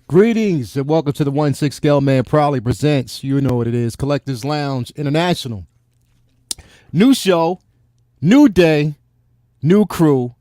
Greetings and welcome to the 1-6 Scale Man proudly presents, you know what it is, Collectors Lounge International. New show, new day, new crew.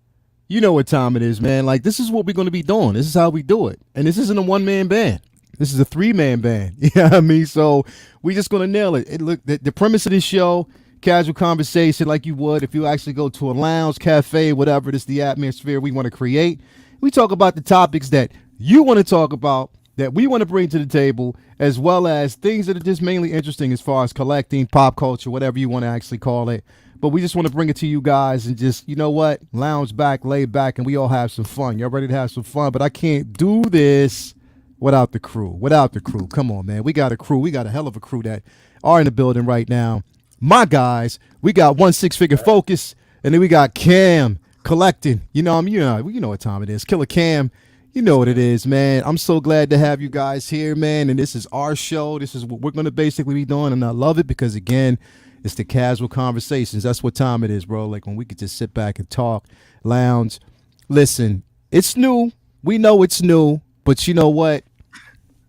You know what time it is, man. Like, this is what we're going to be doing. This is how we do it. And this isn't a one-man band. This is a three-man band. You know what I mean? So we just going to nail it. Look, the premise of this show, casual conversation like you would if you actually go to a lounge, cafe, whatever. This is the atmosphere we want to create. We talk about the topics that you want to talk about, that we want to bring to the table, as well as things that are just mainly interesting as far as collecting, pop culture, whatever you want to actually call it. But we just want to bring it to you guys and just, you know what, lounge back, lay back, and we all have some fun. Y'all ready to have some fun? But I can't do this without the crew. Without the crew. Come on, man. We got a crew. We got a hell of a crew that are in the building right now. My guys, we got 1-6 Figure Focus, and then we got Cam collecting. You know what time it is. Killer Cam. You know what it is, man. I'm so glad to have you guys here, man. And this is our show. This is what we're going to basically be doing. And I love it because, again, it's the casual conversations. That's what time it is, bro. Like when we could just sit back and talk, lounge. Listen, it's new. We know it's new. But you know what?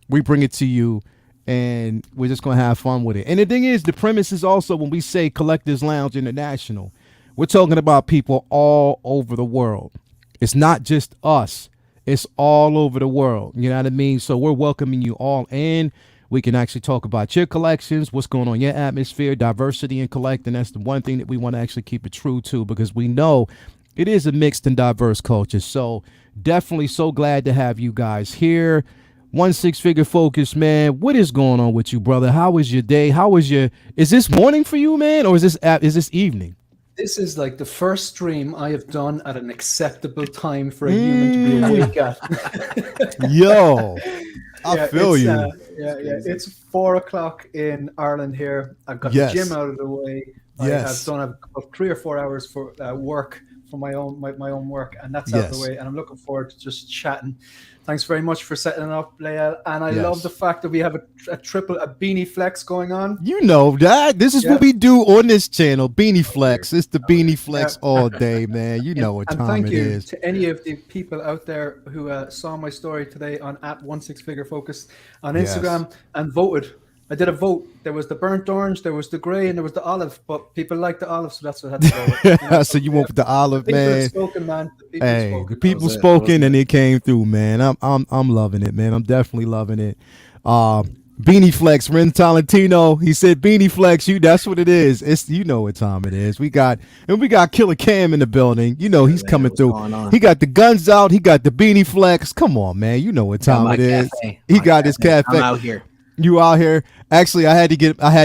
We bring it to you. And we're just going to have fun with it. And the thing is, the premise is also when we say Collectors Lounge International, we're talking about people all over the world. It's not just us. It's all over the world. You know what I mean? So we're welcoming you all in. We can actually talk about your collections, what's going on in your atmosphere, diversity in collecting. That's the one thing that we want to actually keep it true to, because we know it is a mixed and diverse culture. So definitely so glad to have you guys here. 1-6 Figure Focus, man. What is going on with you, brother? How was your day? Is this morning for you, man? Or is this evening? This is like the first stream I have done at an acceptable time for a human to be awake at. Yo, I feel you. It's 4 o'clock in Ireland here. I've got the gym out of the way. I have done about 3 or 4 hours for work for my own work, and that's out of the way. And I'm looking forward to just chatting. Thanks very much for setting it up, Lael. And I love the fact that we have a beanie flex going on. You know that. This is what we do on this channel. Beanie flex. It's the beanie flex all day, man. You know what time it is. And thank you to any of the people out there who saw my story today on @1-6 Figure Focus on Instagram and voted. I did a vote. There was the burnt orange, there was the gray, and there was the olive. But people like the olive, so that's what I had to go with. You know? So you went with the olive, man. Spoken, man. The people spoken, and it came through, man. I'm loving it, man. I'm definitely loving it. Beanie Flex, Ren Talentino. He said Beanie Flex. That's what it is. It's what time it is. We got Killer Cam in the building. You know he's coming through. He got the guns out. He got the Beanie Flex. Come on, man. You know what time it is. He got his cafe. I'm out here. You out here? Actually, I had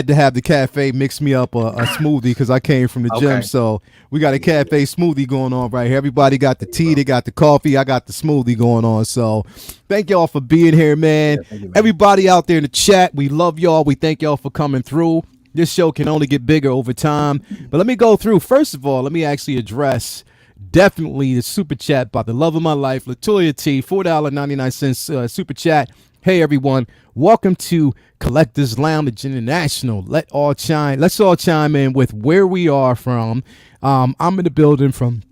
to have the cafe mix me up a smoothie because I came from the gym. So we got a cafe smoothie going on right here. Everybody got the tea, they got the coffee, I got the smoothie going on. So thank y'all for being here, man. Everybody out there in the chat, we love y'all. We thank y'all for coming through. This show can only get bigger over time. But let me go through. First of all, let me actually address definitely the super chat by the love of my life, Latoya T, $4.99 super chat. Hey everyone, welcome to Collectors Lounge International. Let's all chime in with where we are from. I'm in the building from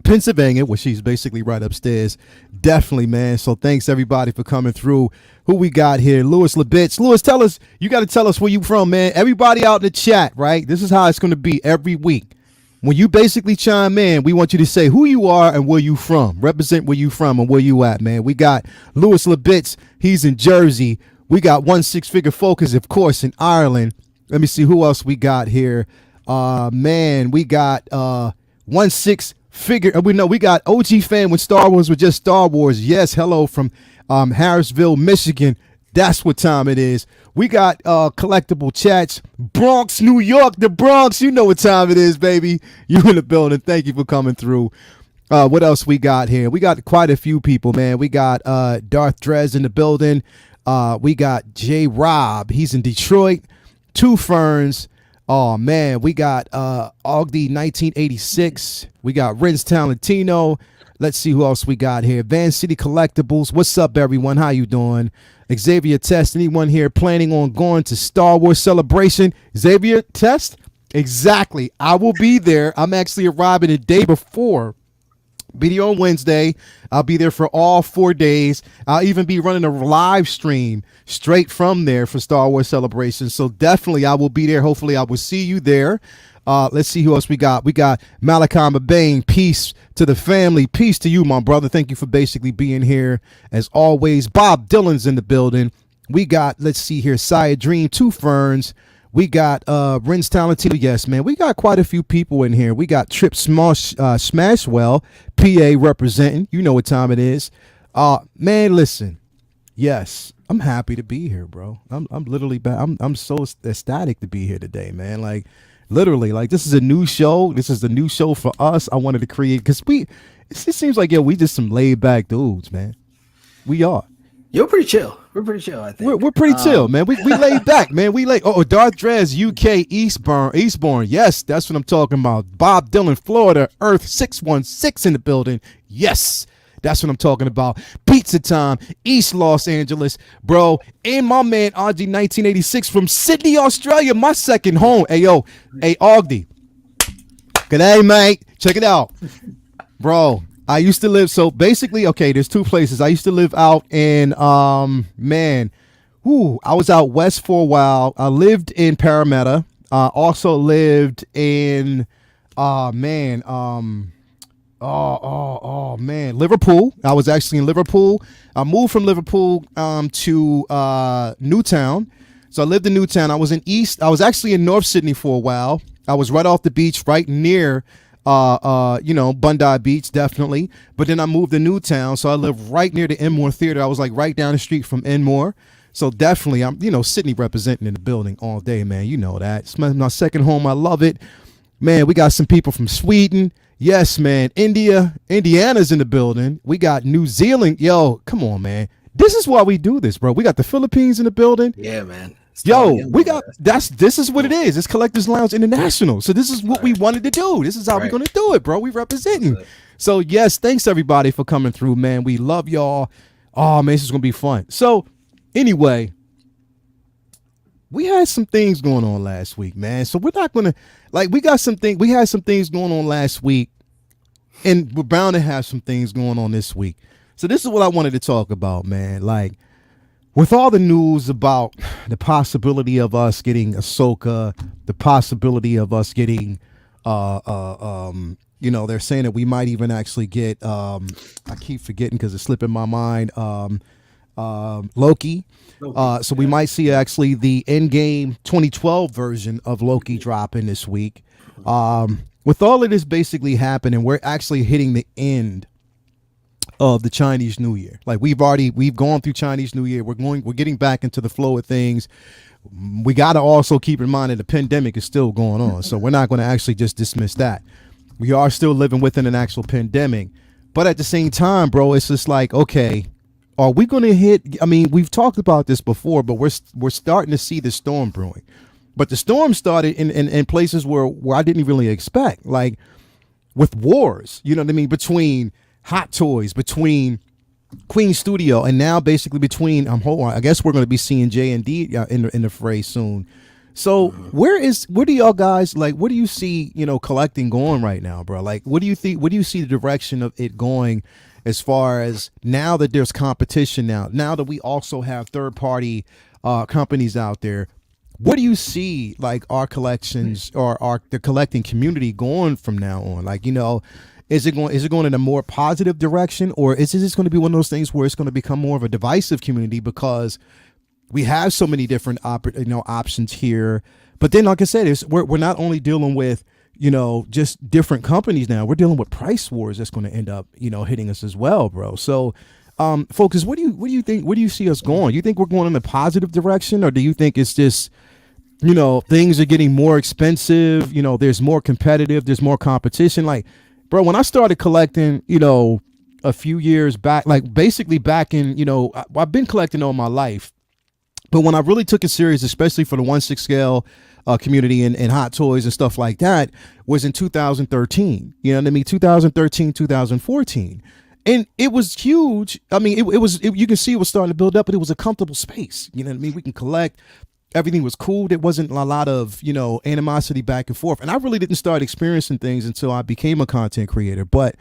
Pennsylvania, where she's basically right upstairs. Definitely, man. So thanks everybody for coming through. Who we got here? Louis Labitz. Louis, you got to tell us where you from, man. Everybody out in the chat, right? This is how it's going to be every week. When you basically chime in, we want you to say who you are and where you from. Represent where you from and where you at, man. We got Louis Labitz. He's in Jersey. We got 1-6 Figure Focus, of course, in Ireland. Let me see who else we got here. Man, we got 1-6 Figure. We got OG fan when Star Wars was just Star Wars. Yes, hello from Harrisville, Michigan. That's what time it is. We got collectible chats. Bronx, New York, the Bronx. You know what time it is, baby. You in the building. Thank you for coming through. What else we got here? We got quite a few people, man. We got Darth Drez in the building. We got J Rob. He's in Detroit. Two Ferns. Oh, man. We got Ogdy 1986. We got Renz Talentino. Let's see who else we got here. Van City Collectibles. What's up, everyone? How you doing? Xavier Test. Anyone here planning on going to Star Wars Celebration? Xavier Test? Exactly. I will be there. I'm actually arriving the day before Be there on Wednesday. I'll be there for all 4 days. I'll even be running a live stream straight from there for Star Wars Celebration. So definitely I will be there. Hopefully I will see you there. Let's see who else we got. We got Malachi Mabane. Peace to the family. Peace to you, my brother. Thank you for basically being here as always. Bob Dylan's in the building. We got, let's see here, Saya Dream, Two Ferns. We got Ren's Talentino. Yes, man. We got quite a few people in here. We got Trip Smashwell, PA representing. You know what time it is. Man, listen. Yes, I'm happy to be here, bro. I'm literally back. I'm so ecstatic to be here today, man. Like, literally, like, this is a new show. This is the new show for us. I wanted to create because it seems like, we just some laid back dudes, man. We are. You're pretty chill. We're pretty chill, I think. We're pretty chill, man. We laid back, man. We laid. Oh, Darth Drez, UK, Eastbourne. Yes, that's what I'm talking about. Bob Dylan, Florida, Earth 616 in the building. Yes, that's what I'm talking about. Pizza Time, East Los Angeles, bro. And my man, RG 1986 from Sydney, Australia, my second home. Hey, yo. Hey, Ogdy. Good day, mate. Check it out. Bro, I used to live, so basically, okay, there's two places. I used to live out in, I was out west for a while. I lived in Parramatta. Also lived in, Liverpool. I was actually in Liverpool. I moved from Liverpool to Newtown. So I lived in Newtown. I was actually in North Sydney for a while. I was right off the beach, right near Bondi Beach, definitely. But then I moved to Newtown, so I live right near the Enmore Theater. I was like right down the street from Enmore. So definitely, I'm, Sydney representing in the building all day, man. You know that. It's my second home. I love it. Man, we got some people from Sweden. Yes, man. Indiana's in the building. We got New Zealand. Yo, come on, man. This is why we do this, bro. We got the Philippines in the building. Yeah, man. This is what it is. It's Collectors Lounge International. So this is what we wanted to do. This is how we're going to do it, bro. We representing. So yes, thanks everybody for coming through, man. We love y'all. Oh man, this is going to be fun. So anyway, we had some things going on last week, man. So we're not going to, we had some things going on last week, and we're bound to have some things going on this week. So this is what I wanted to talk about, man. With all the news about the possibility of us getting Ahsoka, the possibility of us getting, they're saying that we might even actually get, I keep forgetting because it's slipping my mind, Loki. So we might see actually the Endgame 2012 version of Loki dropping this week. With all of this basically happening, we're actually hitting the end of the Chinese New Year. We've gone through Chinese New Year. We're getting back into the flow of things. We got to also keep in mind that the pandemic is still going on. So we're not going to actually just dismiss that. We are still living within an actual pandemic. But at the same time, bro, it's just okay, are we going to hit? I mean, we've talked about this before, but we're starting to see the storm brewing. But the storm started in places where I didn't really expect, with wars, you know what I mean, between Hot Toys, between Queen Studio, and now basically between I guess we're going to be seeing J&D in the fray soon. So where do y'all guys what do you see collecting going right now, bro? What do you think? What do you see the direction of it going as far as now that there's competition now that we also have third party companies out there? What do you see our collections or the collecting community going from now on? Is it going in a more positive direction, or is it just going to be one of those things where it's going to become more of a divisive community because we have so many different options here? But then, like I said, we're not only dealing with just different companies now. We're dealing with price wars that's going to end up hitting us as well, bro. So, folks, what do you think? Where do you see us going? You think we're going in a positive direction, or do you think it's just things are getting more expensive? There's more competitive. There's more competition. Bro, when I started collecting, a few years back, basically back in, I've been collecting all my life. But when I really took it serious, especially for the 1/6 scale community and Hot Toys and stuff like that, was in 2013. You know what I mean? 2013, 2014. And it was huge. I mean, you can see it was starting to build up, but it was a comfortable space. You know what I mean? We can collect. Everything was cool. There wasn't a lot of, animosity back and forth. And I really didn't start experiencing things until I became a content creator. But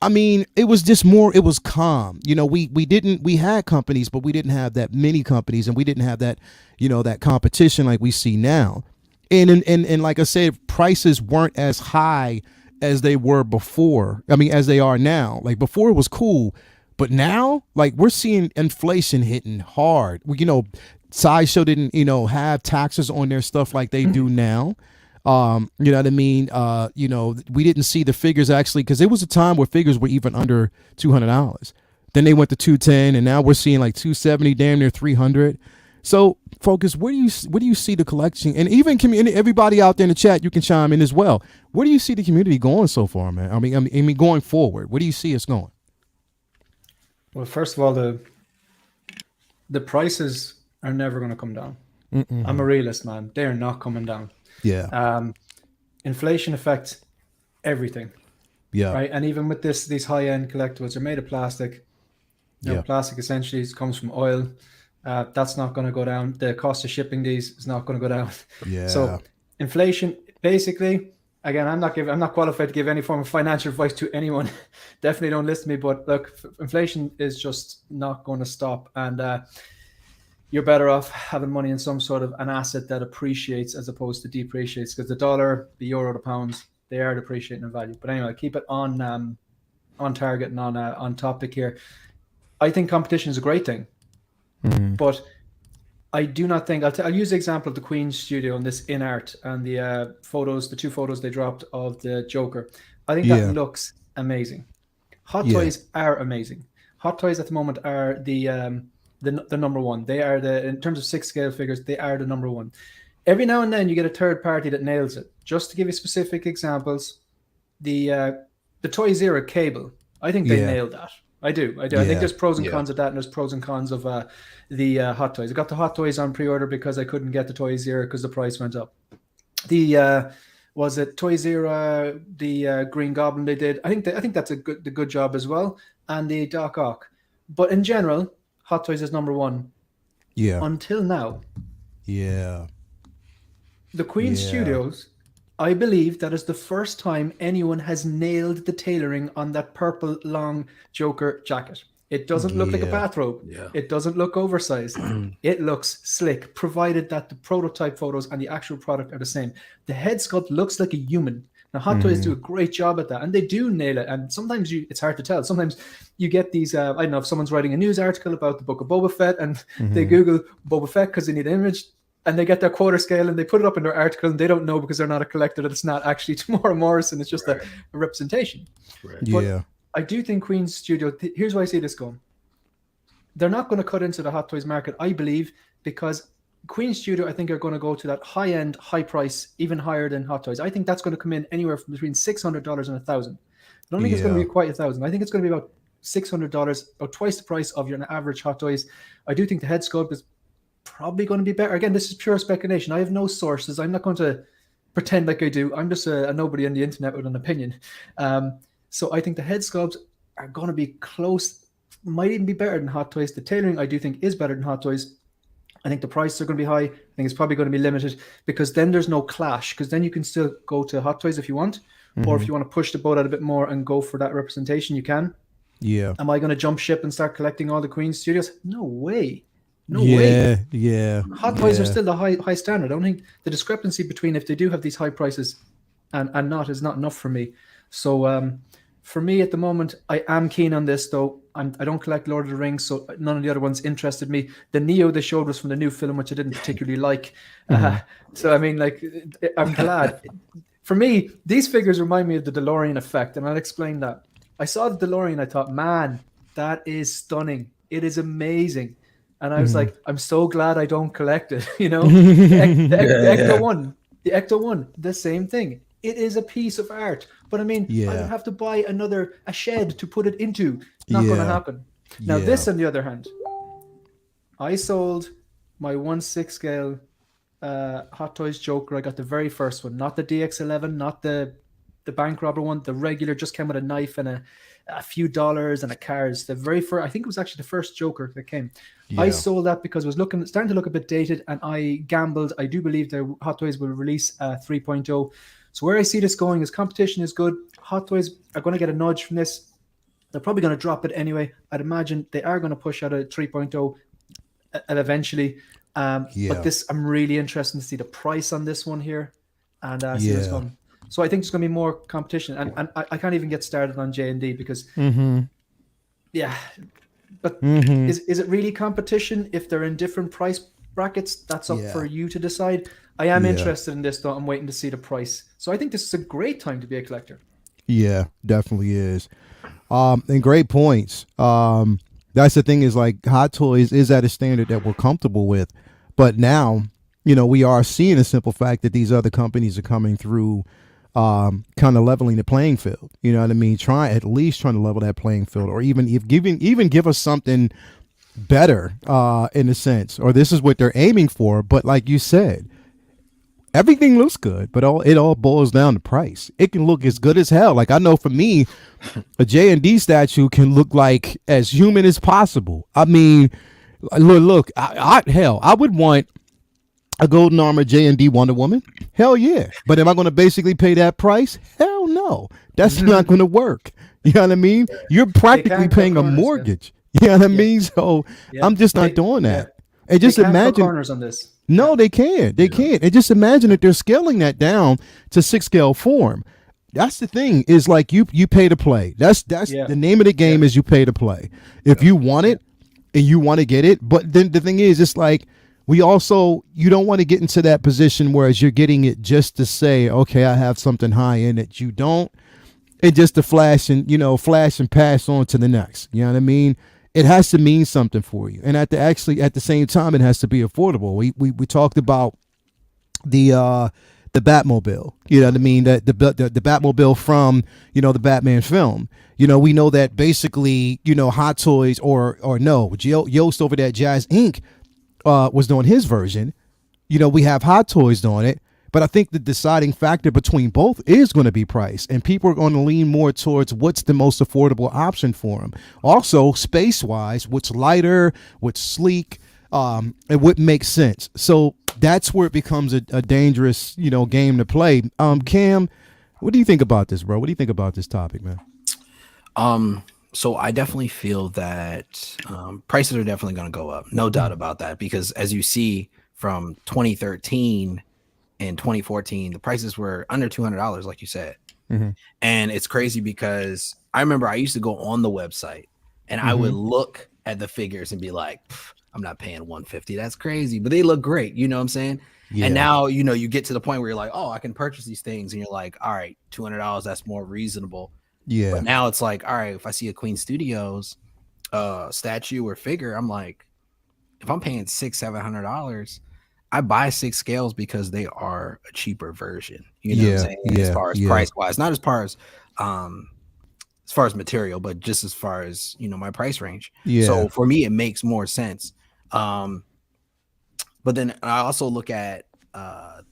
I mean, it was just more. It was calm. We had companies, but we didn't have that many companies, and we didn't have that, that competition like we see now. And like I said, prices weren't as high as they were before. I mean, as they are now. Like before, it was cool, but now, like we're seeing inflation hitting hard. Sideshow didn't, have taxes on their stuff like they do now. You know what I mean? We didn't see the figures actually because there was a time where figures were even under $200. Then they went to 210, and now we're seeing like 270, damn near 300. So, Focus, where do you see the collection, and even community, everybody out there in the chat, you can chime in as well. Where do you see the community going so far, man? I mean, going forward, where do you see us going? Well, first of all, the prices are never going to come down. I'm a realist, man. They are not coming down. Yeah. Inflation affects everything. Yeah. Right. And even with these high-end collectibles are made of plastic. Plastic essentially comes from oil. That's not going to go down. The cost of shipping these is not going to go down. Yeah. So inflation, basically, again, I'm not qualified to give any form of financial advice to anyone. Definitely don't listen to me. But look, inflation is just not going to stop, and you're better off having money in some sort of an asset that appreciates as opposed to depreciates, because the dollar, the euro, the pounds, they are depreciating in value. But anyway, keep it on target and on topic here. I think competition is a great thing, but I do not think I'll use the example of the Queen's Studio and this in art and the two photos they dropped of the Joker. I think that looks amazing. Hot Toys are amazing. Hot Toys at the moment are the number one. They are in terms of 6 scale figures, they are the number one. Every now and then you get a third party that nails it. Just to give you specific examples, the Toy Zero cable, I think they nailed that. I do. I think there's pros and cons of that, and there's pros and cons of the Hot Toys. I got the Hot Toys on pre-order because I couldn't get the Toy Zero because the price went up. Was it Toy Zero, the Green Goblin they did? I think that's the good job as well, and the Doc Ock. But in general, Hot Toys is number one. Yeah. Until now. Yeah. The Queen Studios, I believe that is the first time anyone has nailed the tailoring on that purple long Joker jacket. It doesn't look like a bathrobe. Yeah. It doesn't look oversized. It looks slick, provided that the prototype photos and the actual product are the same. The head sculpt looks like a human. Now, Hot Toys do a great job at that, and they do nail it. And sometimes it's hard to tell. Sometimes you get these, I don't know, if someone's writing a news article about the book of Boba Fett, and they Google Boba Fett because they need an image, and they get their quarter scale, and they put it up in their article, and they don't know because they're not a collector that it's not actually Tamora Morrison. It's just a representation. Right. But I do think Queen's Studio, here's why I see this going. They're not going to cut into the Hot Toys market, I believe, because Queen Studio, I think, are going to go to that high-end, high price, even higher than Hot Toys. I think that's going to come in anywhere from between $600 and $1,000. I don't think it's going to be quite $1,000. I think it's going to be about $600, about twice the price of your average Hot Toys. I do think the head sculpt is probably going to be better. Again, this is pure speculation. I have no sources. I'm not going to pretend like I do. I'm just a nobody on the internet with an opinion. So I think the head sculpts are going to be close, might even be better than Hot Toys. The tailoring, I do think, is better than Hot Toys. I think the prices are going to be high. I think it's probably going to be limited because then there's no clash, because then you can still go to Hot Toys if you want, or if you want to push the boat out a bit more and go for that representation, you can. Yeah. Am I going to jump ship and start collecting all the Queen Studios? No way. No way. Yeah. Hot Toys are still the high standard. I don't think the discrepancy between if they do have these high prices and not is not enough for me. So for me at the moment, I am keen on this though. I don't collect Lord of the Rings, so none of the other ones interested me. The Neo they showed was from the new film, which I didn't particularly like. So I mean, like, I'm glad. For me, these figures remind me of the DeLorean effect, and I'll explain that. I saw the DeLorean, I thought, man, that is stunning. It is amazing. And I was like, I'm so glad I don't collect it, you know? The Ecto 1, the same thing. It is a piece of art. But I mean, I would have to buy a shed to put it into. Not going to happen. Now, this, on the other hand, I sold my 1/6 scale Hot Toys Joker. I got the very first one, not the DX11, not the bank robber one. The regular just came with a knife and a few dollars and a cards. The very first, I think it was actually the first Joker that came. I sold that because it was starting to look a bit dated, and I gambled. I do believe the Hot Toys will release 3.0. So where I see this going is competition is good. Hot Toys are going to get a nudge from this. They're probably going to drop it anyway. I'd imagine they are going to push out a 3.0 eventually. But this, I'm really interested to see the price on this one here, and see what's going. So I think there's going to be more competition, and I can't even get started on J&D because, but is it really competition if they're in different price brackets? That's up for you to decide. I am interested in this though. I'm waiting to see the price. So I think this is a great time to be a collector. Yeah, definitely is. And great points. That's the thing is like Hot Toys is at a standard that we're comfortable with. But now, we are seeing a simple fact that these other companies are coming through kind of leveling the playing field. You know what I mean? Trying to level that playing field, or even give us something better in a sense, or this is what they're aiming for. But like you said, everything looks good, but it all boils down to price. It can look as good as hell. Like I know for me, a J&D statue can look like as human as possible. I mean, look, I would want a golden armor J&D Wonder Woman. Hell yeah. But am I going to basically pay that price? Hell no. That's not going to work. You know what I mean? You're practically paying a mortgage. You know what I mean? So I'm just not doing that. And just imagine corners on this. No, they can't. They can't. And just imagine that they're scaling that down to 6-scale form. That's the thing, is like you pay to play. That's the name of the game is you pay to play. If you want it and you want to get it, but then the thing is, it's like you don't want to get into that position whereas you're getting it just to say, okay, I have something high in that you don't, and just to flash and pass on to the next. You know what I mean? It has to mean something for you, and at the same time, it has to be affordable. We talked about the Batmobile. You know what I mean? That the Batmobile from the Batman film. We know that basically Hot Toys or no Yost over there at Jazz Inc. Was doing his version. We have Hot Toys doing it. But I think the deciding factor between both is going to be price, and people are going to lean more towards what's the most affordable option for them. Also, space-wise, what's lighter, what's sleek, and what makes sense. So that's where it becomes a dangerous, game to play. Cam, what do you think about this, bro? What do you think about this topic, man? So I definitely feel that prices are definitely going to go up, no doubt about that, because as you see from 2013. In 2014, the prices were under $200, like you said. And it's crazy because I remember I used to go on the website and I would look at the figures and be like, I'm not paying $150. That's crazy, but they look great. You know what I'm saying? Yeah. And now, you get to the point where you're like, oh, I can purchase these things. And you're like, all right, $200, that's more reasonable. Yeah. But now it's like, all right, if I see a Queen Studios statue or figure, I'm like, if I'm paying $600-$700, I buy 6 scales because they are a cheaper version. You know what I'm saying? As far as price wise, not as far as material, but just as far as my price range. Yeah. So for me, it makes more sense. But then I also look at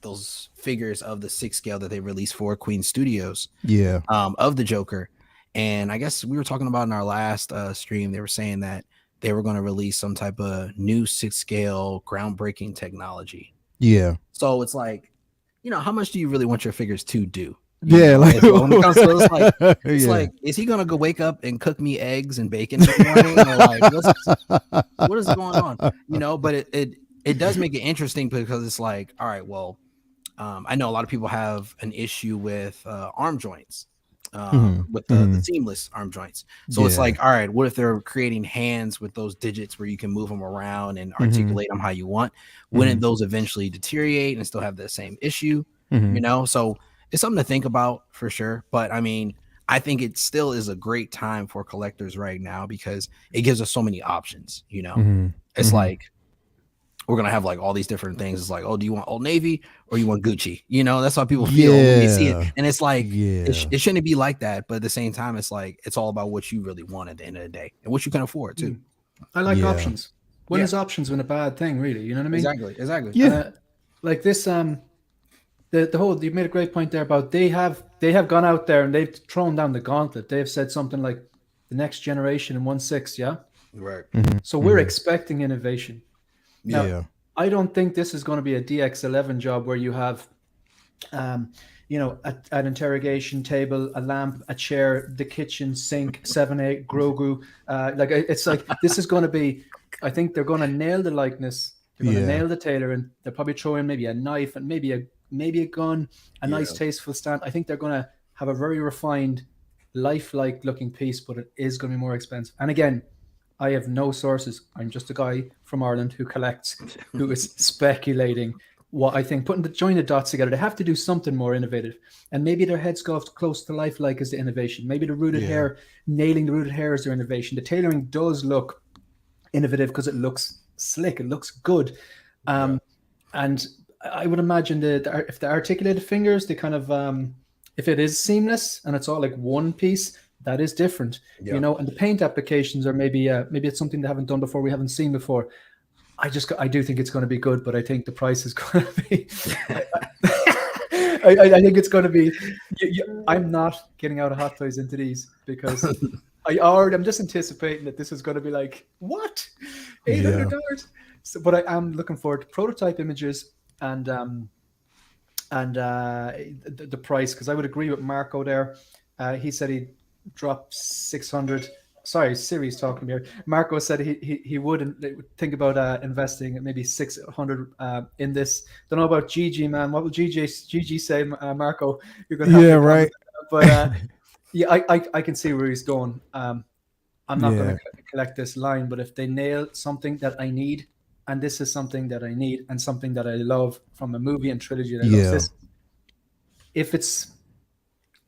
those figures of the 6 scale that they released for Queen Studios. Yeah. Of the Joker, and I guess we were talking about in our last stream. They were saying that they were going to release some type of new 6 scale groundbreaking technology. Yeah. So it's like, how much do you really want your figures to do? It's like, is he going to go wake up and cook me eggs and bacon in the morning? Or like, what is going on? But it does make it interesting because it's like, all right, well, I know a lot of people have an issue with arm joints. With the seamless arm joints. So it's like, all right, what if they're creating hands with those digits where you can move them around and articulate them how you want? Wouldn't those eventually deteriorate and still have the same issue? So it's something to think about for sure. But I mean, I think it still is a great time for collectors right now because it gives us so many options. It's like, we're going to have like all these different things. It's like, oh, do you want Old Navy or you want Gucci? That's how people feel when they see it. And it's like, it shouldn't be like that. But at the same time, it's like, it's all about what you really want at the end of the day and what you can afford too. I like options. When is options when a bad thing, really? You know what I mean? Exactly. Yeah. Like this, the whole, you made a great point there about they have gone out there and they've thrown down the gauntlet. They've said something like the next generation in 1/6. Yeah. Right. So we're expecting innovation. Now, I don't think this is going to be a DX11 job where you have an interrogation table, a lamp, a chair, the kitchen sink, 7-8 Grogu. It's like this is going to be. I think they're going to nail the likeness. They're going to nail the tailoring. They'll probably throw in maybe a knife and maybe a gun, a nice tasteful stand. I think they're going to have a very refined, lifelike looking piece, but it is going to be more expensive. And again, I have no sources. I'm just a guy from Ireland who collects, who is speculating what I think, join the dots together. They have to do something more innovative. And maybe their head sculpt close to lifelike is the innovation. Maybe the rooted hair, nailing the rooted hair is their innovation. The tailoring does look innovative because it looks slick. It looks good. And I would imagine that if the articulated fingers, they kind of, if it is seamless and it's all like one piece, that is different, and the paint applications are maybe it's something they haven't done before, we haven't seen before. I do think it's going to be good, but I think the price is going to be. I think it's going to be. I'm not getting out of Hot Toys into these because I'm just anticipating that this is going to be like what $800. So, but I am looking forward to prototype images and the price, because I would agree with Marco there. He said he'd drop 600. Sorry, Siri's talking here. Marco said he wouldn't think about investing maybe 600 in this. Don't know about GG, man. What will GG say, Marco? You're gonna have right. But I can see where he's going. I'm not going to collect this line, but if they nail something that I need, and this is something that I need and something that I love from a movie and trilogy that I love, this, if it's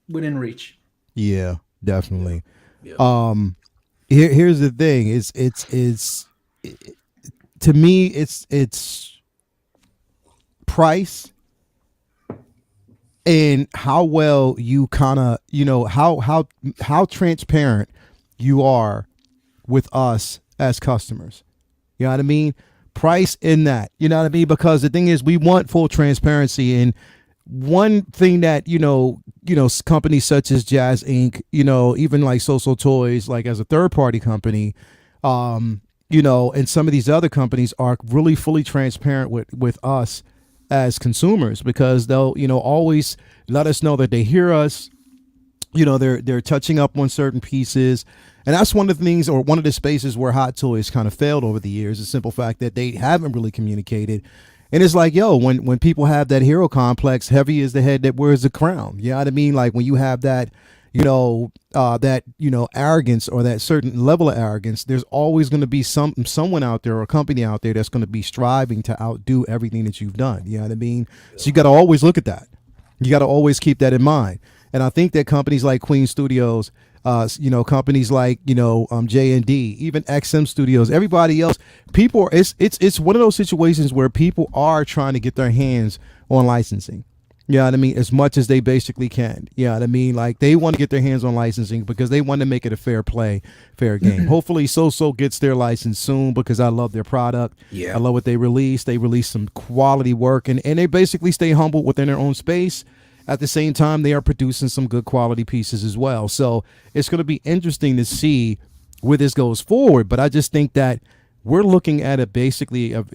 within reach. Yeah, definitely. Yeah. Here's the thing: to me, it's price and how well you kind of how transparent you are with us as customers. You know what I mean? Price in that. You know what I mean? Because the thing is, we want full transparency. And one thing that companies such as Jazz Inc., even like Social Toys, like as a third party company, and some of these other companies are really fully transparent with us as consumers, because they'll always let us know that they hear us. They're touching up on certain pieces. And that's one of the things, or one of the spaces where Hot Toys kind of failed over the years, the simple fact that they haven't really communicated. And it's like, when people have that hero complex, heavy is the head that wears the crown. You know what I mean? Like when you have that, arrogance, or that certain level of arrogance, there's always going to be someone out there or a company out there that's going to be striving to outdo everything that you've done. You know what I mean? So you got to always look at that. You got to always keep that in mind. And I think that companies like Queen Studios, companies like, J&D, even XM Studios, everybody else, people, it's one of those situations where people are trying to get their hands on licensing. You know what I mean? As much as they basically can. You know what I mean? Like they want to get their hands on licensing because they want to make it a fair game. Hopefully So gets their license soon, because I love their product. Yeah. I love what they release. They release some quality work, and they basically stay humble within their own space. At the same time, they are producing some good quality pieces as well. So it's going to be interesting to see where this goes forward. But I just think that we're looking at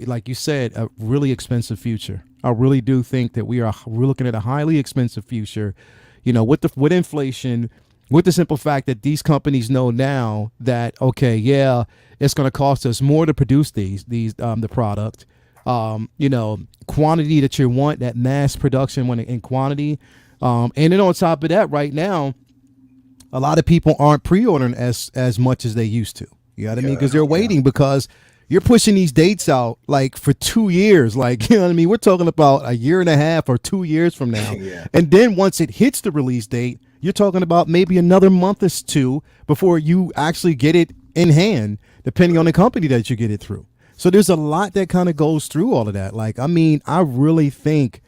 like you said, a really expensive future. I really do think that we're looking at a highly expensive future, with inflation, with the simple fact that these companies know now that, it's going to cost us more to produce the product. Quantity that you want, that mass production when in quantity. And then on top of that, right now, a lot of people aren't pre-ordering as much as they used to. You know what I mean? Because they're waiting, because you're pushing these dates out like for 2 years. Like, you know what I mean? We're talking about a year and a half or 2 years from now. And then once it hits the release date, you're talking about maybe another month or two before you actually get it in hand, depending on the company that you get it through. So there's a lot that kind of goes through all of that. Like, I mean, I really think,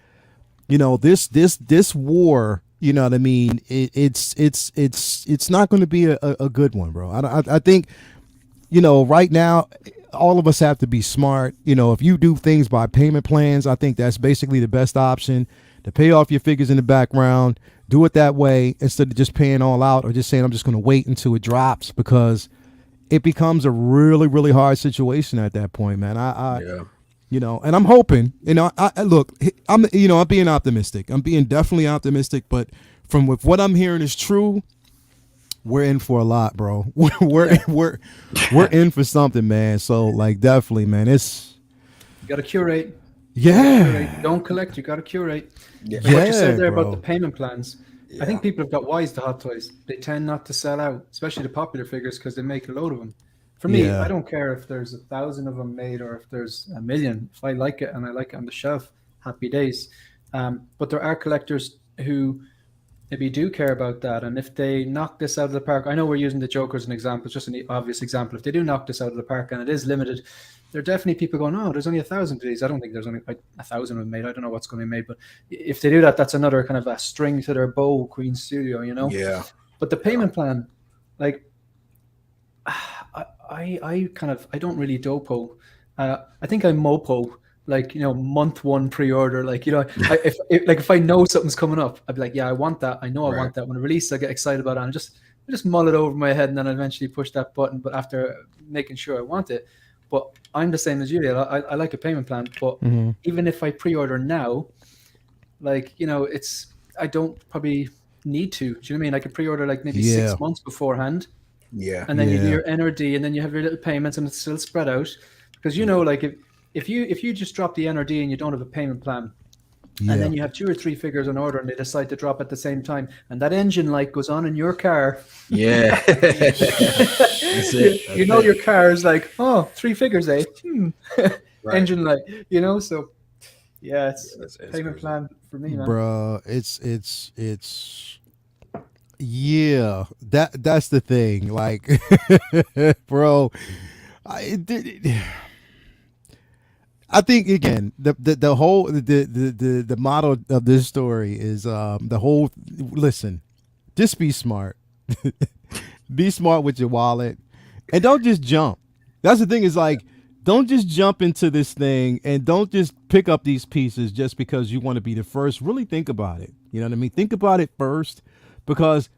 this war, you know what I mean? It's not going to be a good one, bro. I think, right now, all of us have to be smart. If you do things by payment plans, I think that's basically the best option, to pay off your figures in the background, do it that way instead of just paying all out, or just saying, I'm just going to wait until it drops, because it becomes a really, really hard situation at that point, man. And I'm hoping, I look, I'm being optimistic. I'm being definitely optimistic, but from with what I'm hearing is true, we're in for a lot, bro. We're in for something, man. So like, definitely, man. It's you got to curate. Yeah. Don't collect. You got to curate. Yeah, What you said there bro. about the payment plans. Yeah. I think people have got wise to Hot Toys. They tend not to sell out, especially the popular figures, because they make a load of them. For me, I don't care if there's 1,000 of them made or if there's 1,000,000. If I like it and I like it on the shelf, happy days. But there are collectors who maybe do care about that. And if they knock this out of the park, I know we're using the Joker as an example, it's just an obvious example. If they do knock this out of the park and it is limited, there are definitely people going, oh, there's only 1,000 of these. I don't think there's only 1,000 of them made. I don't know what's going to be made. But if they do that, that's another kind of a string to their bow, Queen Studio, Yeah. But the payment plan, like, I don't really dopo. I think I mopo, like, month one pre-order. Like, if I know something's coming up, I'd be like, yeah, I want that. I know I want that. When it releases, I get excited about it. And I just mull it over my head, and then I eventually push that button. But after making sure I want it, but I'm the same as you. I like a payment plan. But even if I pre-order now, like, I don't probably need to. Do you know what I mean? I could pre-order like maybe 6 months beforehand. Yeah. And then you do your NRD, and then you have your little payments, and it's still spread out. Because like if you just drop the NRD and you don't have a payment plan, and then you have 2 or 3 figures on order, and they decide to drop at the same time, and that engine light goes on in your car. Yeah. That's it. Your car is like, oh, 3 figures, eh? Engine light, So yeah, it's payment plan for me, man. Bro, it's yeah, that's the thing. Like, bro, I think again the whole the motto of this story is the whole. Listen, just be smart. Be smart with your wallet, and don't just jump. That's the thing. Is like, don't just jump into this thing, and don't just pick up these pieces just because you want to be the first. Really think about it. You know what I mean? Think about it first. Because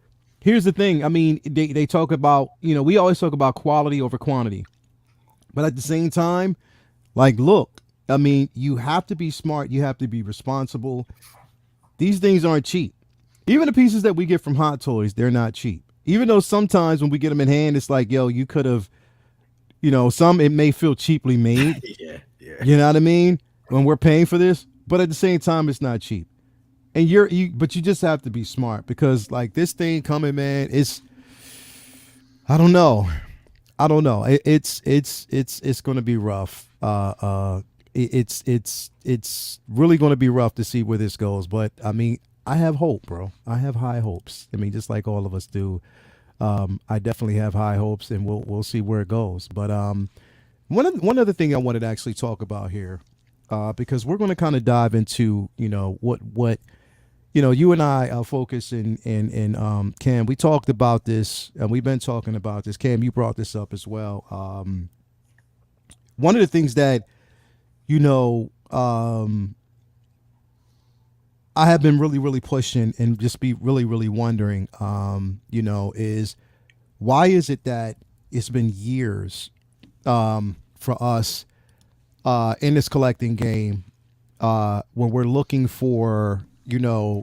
here's the thing. I mean, they talk about, we always talk about quality over quantity. But at the same time, like, look, I mean, you have to be smart. You have to be responsible. These things aren't cheap. Even the pieces that we get from Hot Toys, they're not cheap. Even though sometimes when we get them in hand, it's like, yo, you could have, some it may feel cheaply made. Yeah. You know what I mean? When we're paying for this. But at the same time, it's not cheap. And but you just have to be smart, because like this thing coming, man, I don't know. It's going to be rough. It's really going to be rough to see where this goes. But I mean, I have hope, bro. I have high hopes. I mean, just like all of us do. I definitely have high hopes, and we'll see where it goes. But one other thing I wanted to actually talk about here, because we're going to kind of dive into what. You and I focus and Cam, we talked about this, and we've been talking about this. Cam, you brought this up as well. One of the things that, I have been really, really pushing and just be really, really wondering, is why is it that it's been years for us in this collecting game when we're looking for a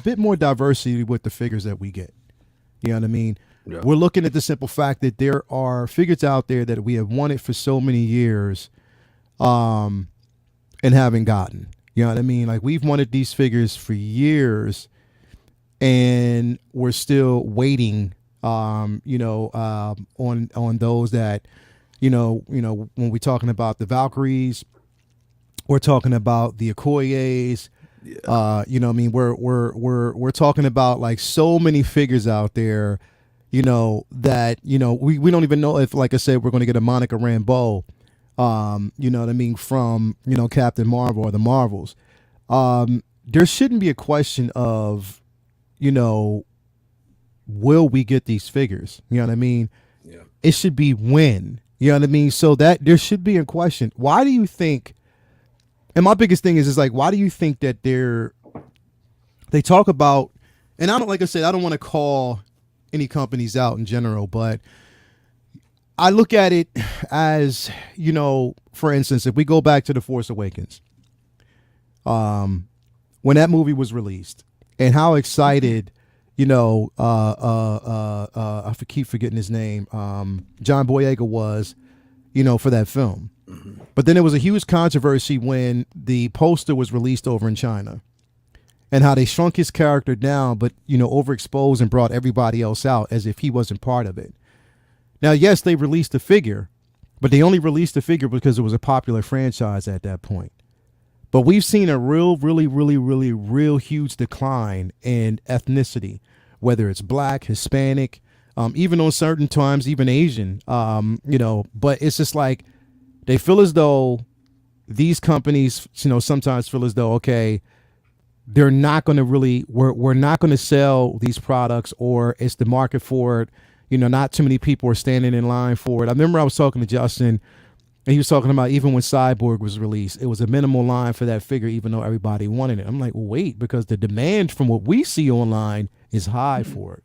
bit more diversity with the figures that we get. You know what I mean? Yeah. We're looking at the simple fact that there are figures out there that we have wanted for so many years and haven't gotten. You know what I mean? Like, we've wanted these figures for years and we're still waiting on those that when we're talking about the Valkyries, we're talking about the Okoyes. We're talking about like so many figures out there, that we don't even know if, like I said, we're going to get a Monica Rambeau, from Captain Marvel or the Marvels. There shouldn't be a question of, will we get these figures? You know what I mean? Yeah. It should be when. You know what I mean? So that there should be a question. Why do you think? And my biggest thing is like, why do you think that they talk about, and I don't, like I said, I don't want to call any companies out in general, but I look at it as, you know, for instance, if we go back to The Force Awakens, when that movie was released, and how excited, you know, I keep forgetting his name, John Boyega was, you know, for that film. Mm-hmm. But then there was a huge controversy when the poster was released over in China, and how they shrunk his character down, but, you know, overexposed and brought everybody else out as if he wasn't part of it. Now, yes, they released the figure, but they only released the figure because it was a popular franchise at that point. But we've seen a real huge decline in ethnicity, whether it's black, Hispanic, even on certain times, even Asian, you know, but it's just like they feel as though these companies, you know, sometimes feel as though, okay, they're not going to really, we're not going to sell these products, or it's the market for it. You know, not too many people are standing in line for it. I remember I was talking to Justin, and he was talking about even when Cyborg was released, it was a minimal line for that figure, even though everybody wanted it. I'm like, well, wait, because the demand from what we see online is high for it.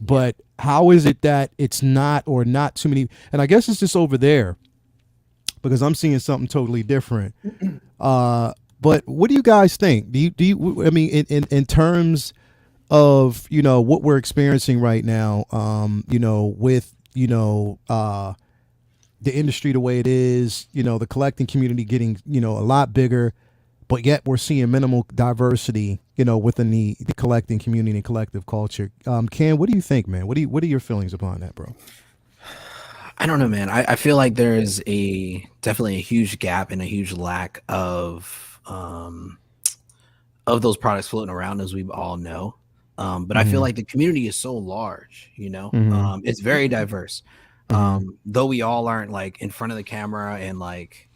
But how is it that it's not, or not too many? And I guess it's just over there, because I'm seeing something totally different. But what do you guys think? Do you I mean, in terms of, you know, what we're experiencing right now, you know, with, you know, the industry the way it is, you know, the collecting community getting, you know, a lot bigger, but yet we're seeing minimal diversity, you know, within the collecting community and collective culture. Ken, what do you think, man? What are your feelings upon that, bro? I don't know, man. I feel like there is definitely a huge gap and a huge lack of those products floating around, as we all know. But I feel like the community is so large, you know, it's very diverse. Though we all aren't like in front of the camera and like,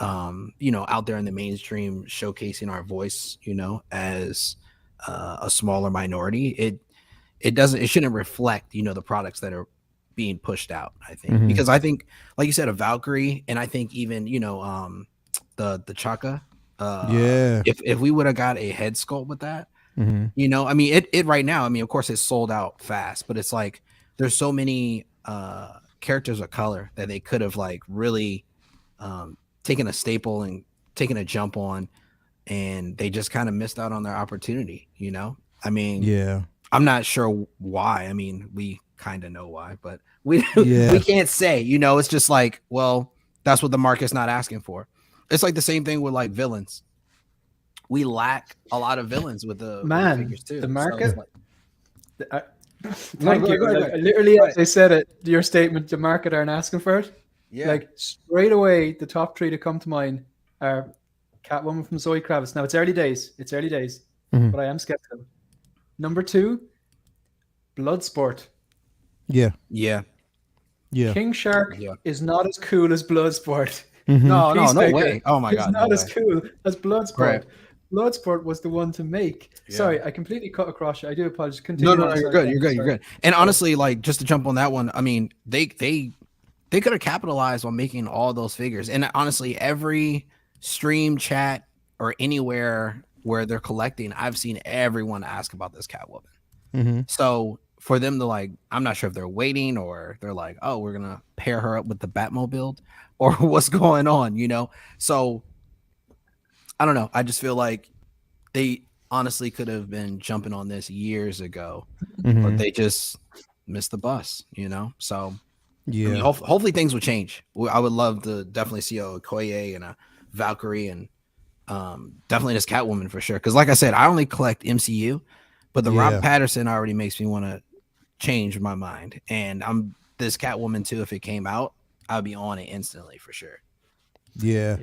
you know, out there in the mainstream showcasing our voice, you know, as a smaller minority, it shouldn't reflect, you know, the products that are being pushed out, I think, because I think, like you said, a Valkyrie, and I think even, you know, the Chaka, if we would have got a head sculpt with that, you know, I mean, it right now, I mean, of course it's sold out fast, but it's like there's so many characters of color that they could have like really taken a staple and taken a jump on, and they just kind of missed out on their opportunity, you know. I mean, I'm not sure why. I mean, we kind of know why, but we can't say, you know. It's just like, well, that's what the market's not asking for. It's like the same thing with like villains. We lack a lot of villains with the figures too. The market. So thank you. Literally, as I said it, your statement, the market aren't asking for it. Yeah. Like straight away, the top three to come to mind are Catwoman from Zoe Kravitz. Now it's early days, but I am skeptical. Number 2, Bloodsport. Yeah. King Shark is not as cool as Bloodsport. No way. Oh my God. It's not as cool as Bloodsport. Right. Bloodsport was the one to make. Sorry, I completely cut across you. I do apologize. Continue. No, you're good. And honestly, like, just to jump on that one, I mean, they could have capitalized on making all those figures. And honestly, every stream, chat, or anywhere where they're collecting, I've seen everyone ask about this Catwoman. So for them to like, I'm not sure if they're waiting or they're like, oh, we're gonna pair her up with the Batmobile, or what's going on, you know? So I don't know. I just feel like they honestly could have been jumping on this years ago, but they just missed the bus, you know? So I mean, hopefully things will change. I would love to definitely see a Okoye and a Valkyrie, and definitely this Catwoman for sure. Because like I said, I only collect MCU, but the Rob Patterson already makes me want to change my mind. And I'm this Catwoman too. If it came out, I'd be on it instantly for sure. Yeah.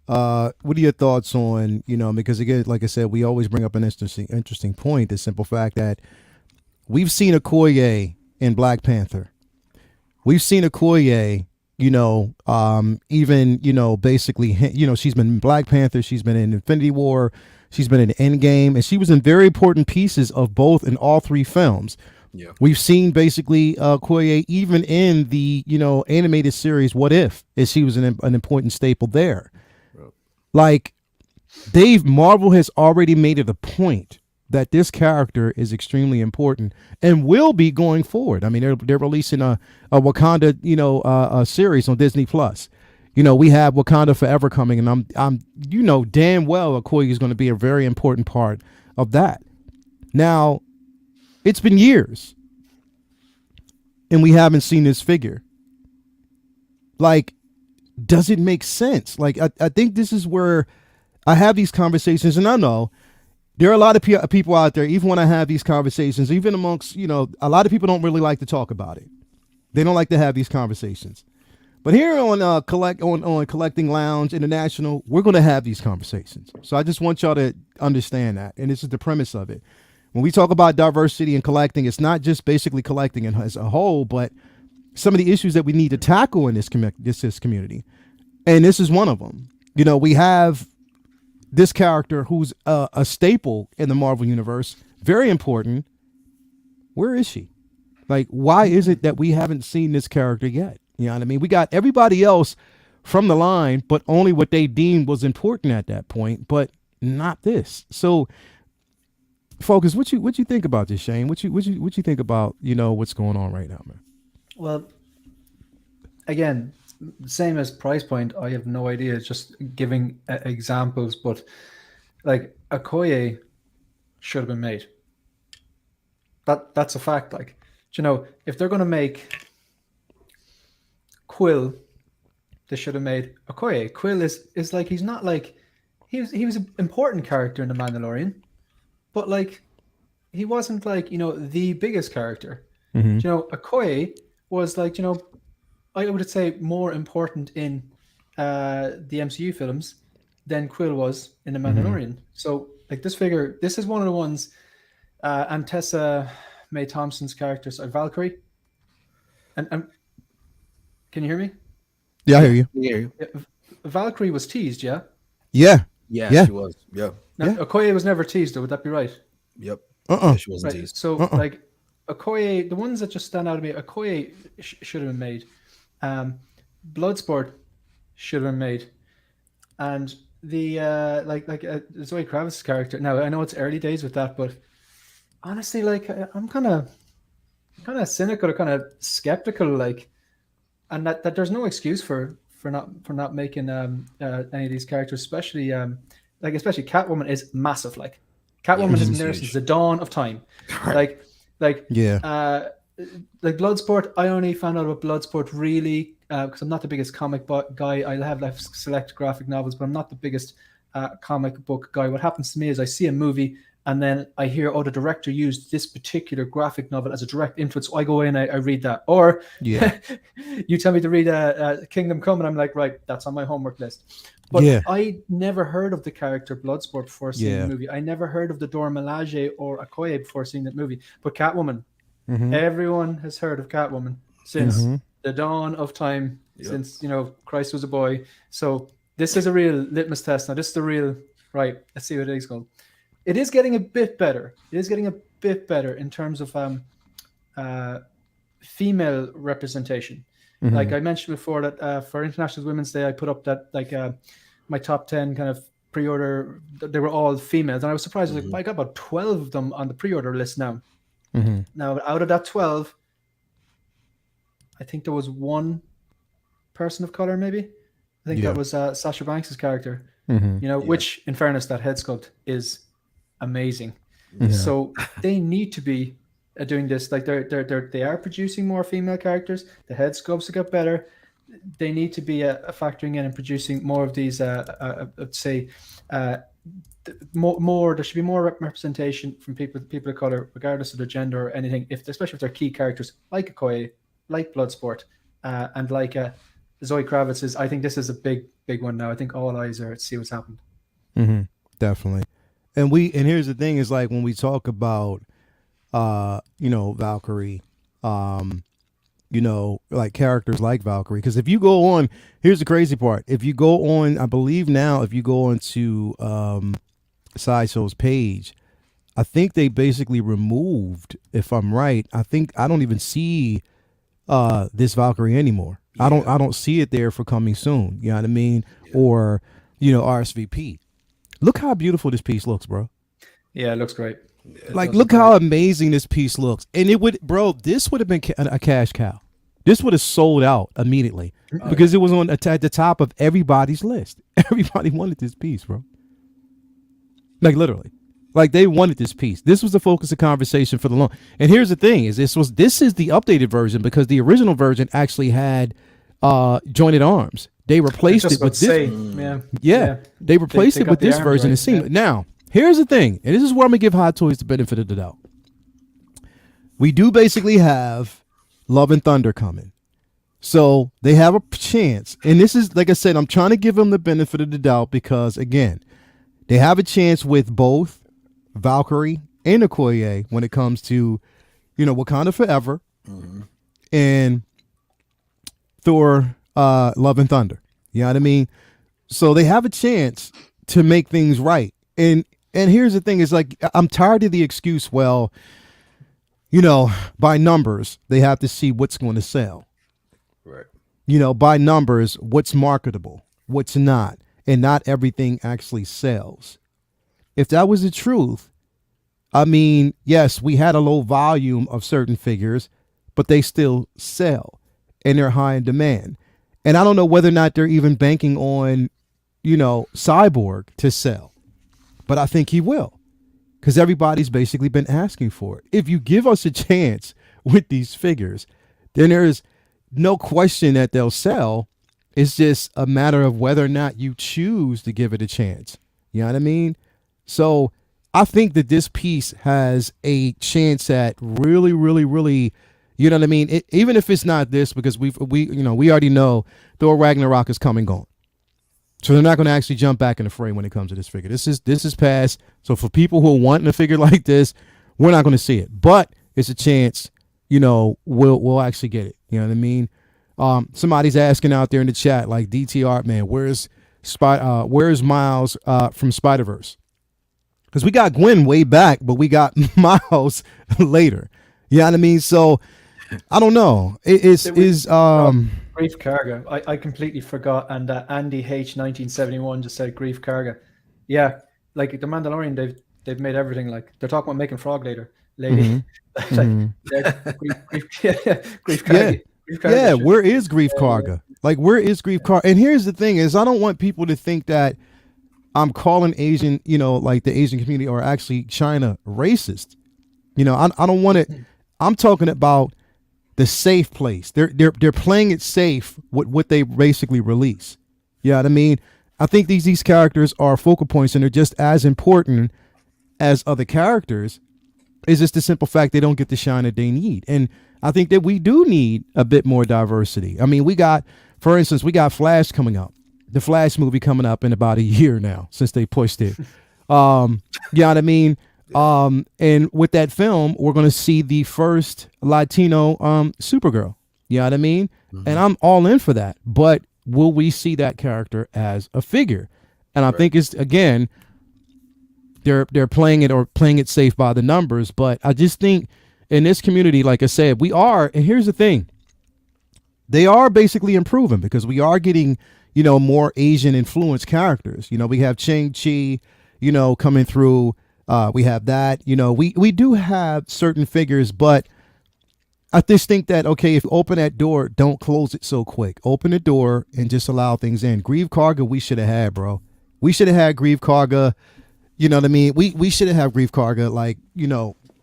What are your thoughts on, you know, because again, like I said, we always bring up an interesting point, the simple fact that we've seen Okoye in Black Panther. We've seen Okoye, you know, even, you know, basically, you know, she's been in Black Panther, she's been in Infinity War, she's been in Endgame, and she was in very important pieces of both in all 3 films. Yeah. We've seen basically Okoye even in the, you know, animated series What If, as she was an important staple there. Right. Like, Marvel has already made it a point that this character is extremely important and will be going forward. I mean, they're releasing a Wakanda, a series on Disney Plus. We have Wakanda Forever coming, and I'm damn well Okoye is going to be a very important part of that. Now, it's been years, and we haven't seen this figure. Like, does it make sense? Like, I think this is where I have these conversations, and I know there are a lot of people out there, even when I have these conversations, even amongst, a lot of people don't really like to talk about it. They don't like to have these conversations. But here on Collecting Lounge International, we're going to have these conversations. So I just want y'all to understand that. And this is the premise of it. When we talk about diversity and collecting, it's not just basically collecting as a whole, but some of the issues that we need to tackle in this community. And this is one of them. We have this character who's a staple in the Marvel Universe, very important. Where is she? Like, why is it that we haven't seen this character yet? You know what I mean? We got everybody else from the line, but only what they deemed was important at that point, but not this. So, Focus, what you think about this, Shane? What you think about what's going on right now, man? Well, again, same as price point. I have no idea. Just giving examples, but like Okoye should have been made. That's a fact. Like, if they're going to make Quill, they should have made Okoye. Quill is like, he's not like, he was an important character in The Mandalorian, but like he wasn't like the biggest character. Mm-hmm. Okoye was like I would say more important in the MCU films than Quill was in The Mandalorian. Mm-hmm. So like this is one of the ones. And Tessa Mae Thompson's character, so Valkyrie, and can you hear me? Yeah, I hear you. Yeah. Valkyrie was teased, yeah? Yeah, she was. Yeah. Now, Okoye was never teased, though. Would that be right? Yep. Yeah, she wasn't teased. So, like, Okoye, the ones that just stand out to me, Okoye should have been made. Bloodsport should have been made. And the, Zoe Kravitz's character. Now, I know it's early days with that, but honestly, like, I'm kind of cynical or kind of skeptical, like, and that there's no excuse for not making any of these characters, especially Catwoman is massive. Like, Catwoman has been there since the dawn of time. Right. Like Bloodsport. I only found out about Bloodsport really because I'm not the biggest comic book guy. I have like select graphic novels, but I'm not the biggest comic book guy. What happens to me is I see a movie and then I hear, the director used this particular graphic novel as a direct influence. So I go in, I read that. Or you tell me to read Kingdom Come, and I'm like, right, that's on my homework list. But I never heard of the character Bloodsport before seeing the movie. I never heard of the Dora Milaje or Okoye before seeing that movie. But Catwoman, everyone has heard of Catwoman since the dawn of time, since, Christ was a boy. So this is a real litmus test. Now, this is the real, right, let's see what it is called. It is getting a bit better. It is getting a bit better in terms of female representation. Mm-hmm. Like I mentioned before that for International Women's Day, I put up that my top 10 kind of pre-order. They were all females, and I was surprised. I was like, I got about 12 of them on the pre-order list now. Mm-hmm. Now, out of that 12, I think there was one person of color, maybe. I think that was Sasha Banks' character. Mm-hmm. Which, in fairness, that head sculpt is amazing. So they need to be doing this. Like they are producing more female characters. The head sculpts have got better. They need to be factoring in and producing more of these. I'd say more. There should be more representation from people of color, regardless of their gender or anything. Especially if they're key characters like Okoye, like Bloodsport, and like Zoe Kravitz is. I think this is a big one now. I think all eyes are to see what's happened. Mm-hmm. Definitely. And here's the thing is, like, when we talk about Valkyrie, like characters like Valkyrie, because if you go on, here's the crazy part. If you go on, I believe now, if you go onto Sideshow's page, I think they basically removed, if I'm right, I don't even see this Valkyrie anymore. I don't see it there for coming soon. You know what I mean? Yeah. Or, RSVP. Look how beautiful this piece looks, bro. Yeah, it looks great. Like, look how amazing this piece looks. And it would, bro, this would have been a cash cow. This would have sold out immediately because it was on at the top of everybody's list. Everybody wanted this piece, bro. Like, literally. Like, they wanted this piece. This was the focus of conversation for the long. And here's the thing: is this is the updated version, because the original version actually had jointed arms. They replaced it with this. Yeah, they replaced it with this version. Right. It seemed now. Here's the thing, and this is where I'm gonna give Hot Toys the benefit of the doubt. We do basically have Love and Thunder coming, so they have a chance. And this is, like I said, I'm trying to give them the benefit of the doubt because, again, they have a chance with both Valkyrie and Okoye when it comes to, Wakanda Forever and Thor, Love and Thunder. You know what I mean? So they have a chance to make things right. And here's the thing: is like, I'm tired of the excuse, well, by numbers, they have to see what's going to sell. Right. By numbers, what's marketable, what's not, and not everything actually sells. If that was the truth, I mean, yes, we had a low volume of certain figures, but they still sell and they're high in demand. And I don't know whether or not they're even banking on, Cyborg to sell, but I think he will, because everybody's basically been asking for it. If you give us a chance with these figures, then there's no question that they'll sell. It's just a matter of whether or not you choose to give it a chance. You know what I mean? So I think that this piece has a chance at really, really, really, you know what I mean? Even if it's not this, because we already know Thor Ragnarok is come and gone. So they're not going to actually jump back in the fray when it comes to this figure. This is past. So for people who are wanting a figure like this, we're not going to see it. But it's a chance, we'll actually get it. You know what I mean? Somebody's asking out there in the chat, like, DT Art, man, where's Miles from Spider-Verse? Because we got Gwen way back, but we got Miles later. You know what I mean? So I don't know. Grief Karga. I completely forgot. And Andy H 1971 just said Grief Karga. Yeah, like the Mandalorian, they've made everything. Like, they're talking about making Frog lady. Grief Karga. Yeah, where is Grief Karga? Like, where is Grief Karga? And here's the thing: is I don't want people to think that I'm calling Asian, like the Asian community or actually China racist. I don't want it. I'm talking about the safe place. They're playing it safe with what they basically release. You know what I mean? I think these characters are focal points, and they're just as important as other characters. It's just the simple fact they don't get the shine that they need. And I think that we do need a bit more diversity. I mean, for instance, we got Flash coming up. The Flash movie coming up in about a year now since they pushed it. You know what I mean? And with that film, we're going to see the first Latino Supergirl. You know what I mean? Mm-hmm. And I'm all in for that. But will we see that character as a figure? And I think it's, again, they're playing it safe by the numbers. But I just think in this community, like I said, we are, and here's the thing, they are basically improving because we are getting, more Asian influenced characters. We have Shang-Chi, coming through. We have that, we do have certain figures, but I just think that, okay, if you open that door, don't close it so quick. Open the door and just allow things in. Grief Karga, we should have had, bro. We should have had Grief Karga. You know what I mean? We should have had Grief Karga, like,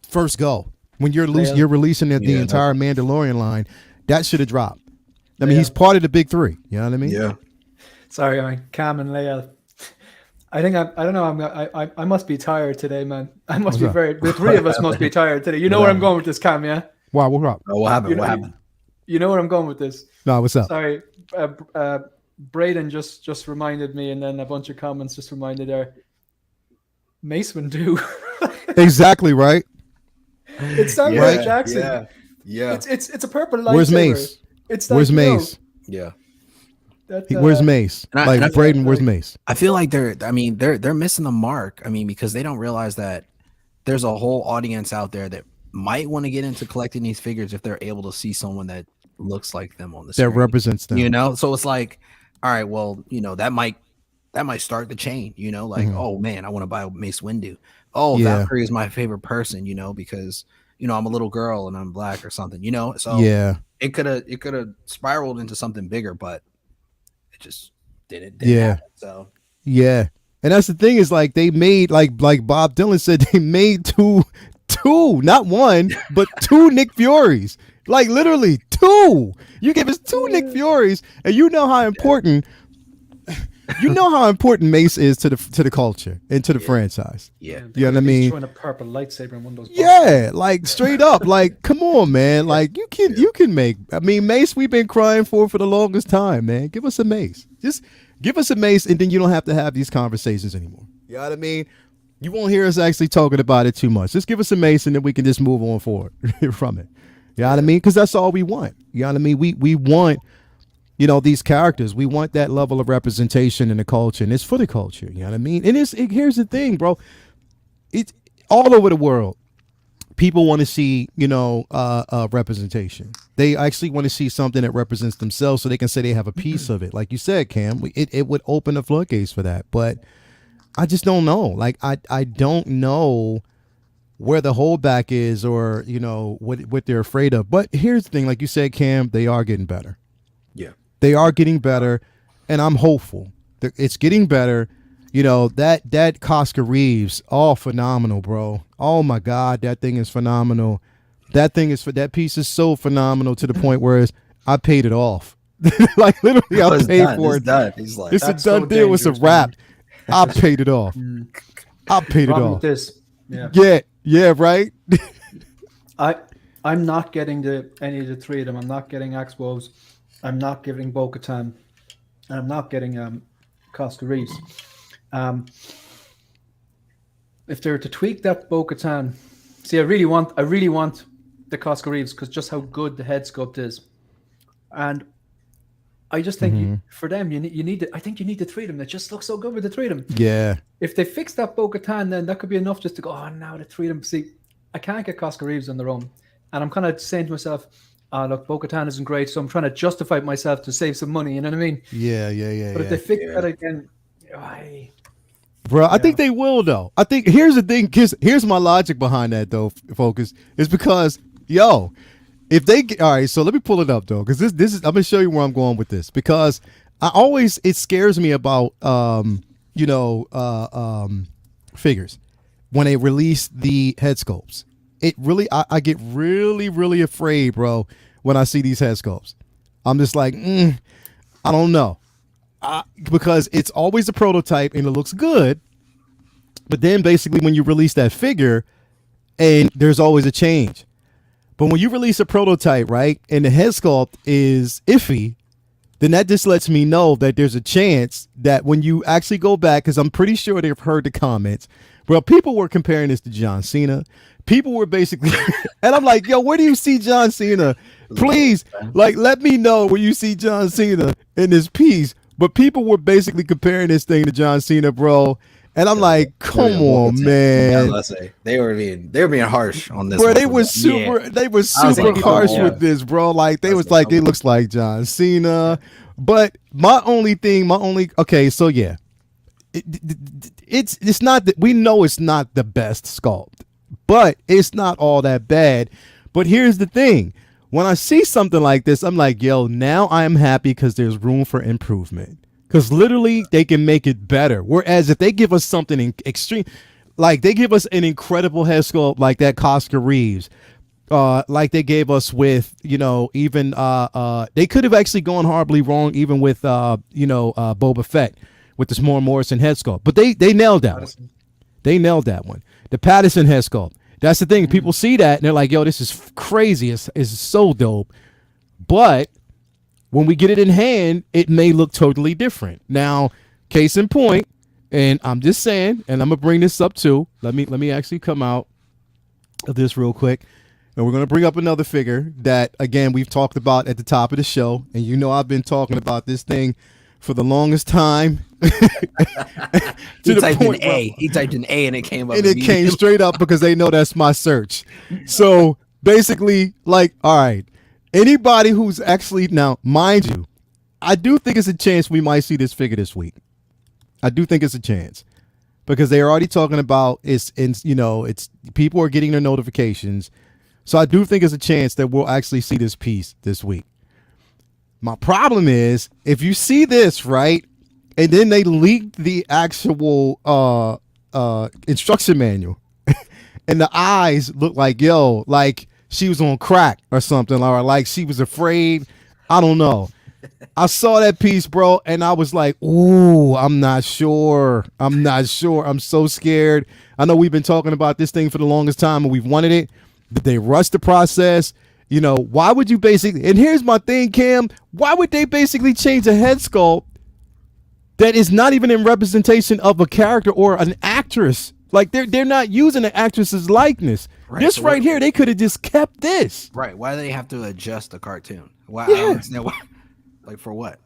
first go. When you're releasing the entire Mandalorian line, that should have dropped. I mean, he's part of the big three. You know what I mean? Yeah. Sorry, Cam and Leia. I think I don't know. I must be tired today, man. I must be the three of us must be tired today. You know where I'm going with this, Cam? Yeah. Wow, what's up? What happened? You know where I'm going with this. No, what's up? Sorry, Braden just reminded me, and then a bunch of comments just reminded there. Mace Windu. Exactly right. It's Samuel L. Jackson. Yeah. It's a purple lightsaber. Where's Mace? Where's Mace? Yeah. Where's Mace? Braden, where's Mace? I feel like they're missing the mark. I mean, because they don't realize that there's a whole audience out there that might want to get into collecting these figures if they're able to see someone that looks like them on the screen. That represents them. So it's like, all right, well, that might that might start the chain, you know, like, oh man, I want to buy Mace Windu. Oh, Valkyrie is my favorite person, you know, because, you know, I'm a little girl and I'm black or something, you know? So it could have spiraled into something bigger, but it just didn't happen. So and that's the thing is like they made like Bob Dylan said, they made two, not one, but two Nick Furies. Like literally two. You gave us two Nick Furies, and you know how important Mace is to the culture and to the franchise. Yeah. You know what I mean? Showing a purple lightsaber in one of those boxes. Yeah, like straight up, like come on, man. Like you can make. I mean, Mace, we've been crying for the longest time, man. Give us a Mace. Just give us a Mace, and then you don't have to have these conversations anymore. You know what I mean? You won't hear us actually talking about it too much. Just give us a Mace, and then we can just move on forward from it. You know what I mean? Because that's all we want. You know what I mean? We want, you know, these characters. We want that level of representation in the culture, and it's for the culture. You know what I mean? And here's the thing, bro. It's all over the world. People want to see, you know, representation. They actually want to see something that represents themselves, so they can say they have a piece of it. Like you said, Cam, it would open the floodgates for that. But I just don't know. Like I don't know where the holdback is, or you know what they're afraid of. But here's the thing, like you said, Cam, they are getting better. Yeah, they are getting better, and I'm hopeful it's getting better. You know that Cosca Reeves, all phenomenal, bro. Oh my God, that thing is phenomenal. That piece is so phenomenal to the point where I paid it off. Like literally, I paid for it. Done. He's like, it's a done deal. It's a wrap. I paid it off. I paid it off. With this. Yeah, right. I'm not getting any of the three of them. I'm not getting Axe-Woves. I'm not getting Bo-Katan, and I'm not getting Cosca Reeves. If they were to tweak that Bo-Katan, see, I really want the Cosca Reeves because just how good the head sculpt is, and I just think for them you need I think you need the three of them. That just looks so good with the three of them. Yeah. If they fix that Bo-Katan, then that could be enough just to go, oh, now the three of them. See, I can't get Cosca Reeves on their own. And I'm kind of saying to myself, look, Bo-Katan isn't great, so I'm trying to justify myself to save some money, you know what I mean? Yeah. But if they fix that again, I think they will, though. I think, here's the thing, here's my logic behind that, though, Focus, is because, if they get, all right, so let me pull it up, though, because this is, I'm going to show you where I'm going with this, because it scares me about, figures when they release the head sculpts. It really, I get really, really afraid, bro, when I see these head sculpts. I'm just like, I don't know. Because it's always a prototype and it looks good. But then basically when you release that figure, and there's always a change. But when you release a prototype, right, and the head sculpt is iffy, then that just lets me know that there's a chance that when you actually go back, because I'm pretty sure they've heard the comments, well, people were comparing this to John Cena. People were basically, and I'm like, yo, where do you see John Cena? Please, like, let me know where you see John Cena in this piece. But people were basically comparing this thing to John Cena, bro. And I'm like, come on, man. They were being harsh on this. Bro, they were super harsh with this, bro. Like it looks like John Cena. But okay, so yeah. It's not that we know it's not the best sculpt, but it's not all that bad. But here's the thing. When I see something like this, I'm like, yo, now I am happy because there's room for improvement. Because literally, they can make it better. Whereas if they give us something extreme, like they give us an incredible head sculpt like that Cosca Reeves, like they gave us with, even they could have actually gone horribly wrong even with, Boba Fett with the S'more Morrison head sculpt. But they nailed that one. They nailed that one. The Patterson head sculpt. That's the thing. People see that and they're like, yo, this is crazy. It's so dope. But when we get it in hand, it may look totally different. Now, case in point, and I'm just saying, and I'm going to bring this up too. Let me actually come out of this real quick. And we're going to bring up another figure that, again, we've talked about at the top of the show. And I've been talking about this thing for the longest time. He typed in A and it came up. And it came straight up because they know that's my search. So basically, like, all right, anybody who's actually, now, mind you, I do think it's a chance we might see this figure this week. I do think it's a chance because they're already talking about it's people are getting their notifications. So I do think it's a chance that we'll actually see this piece this week. My problem is if you see this, right, and then they leaked the actual instruction manual and the eyes look like, like she was on crack or something, or like she was afraid. I don't know. I saw that piece, bro, and I was like, ooh, I'm not sure. I'm so scared. I know we've been talking about this thing for the longest time and we've wanted it. Did they rush the process? Why would you basically, and here's my thing, Cam, why would they basically change a head sculpt that is not even in representation of a character or an actress? Like they're not using the actress's likeness. Right, this so right here, they could have just kept this. Right. Why do they have to adjust the cartoon? Why? Yeah. I don't understand why. Like for what?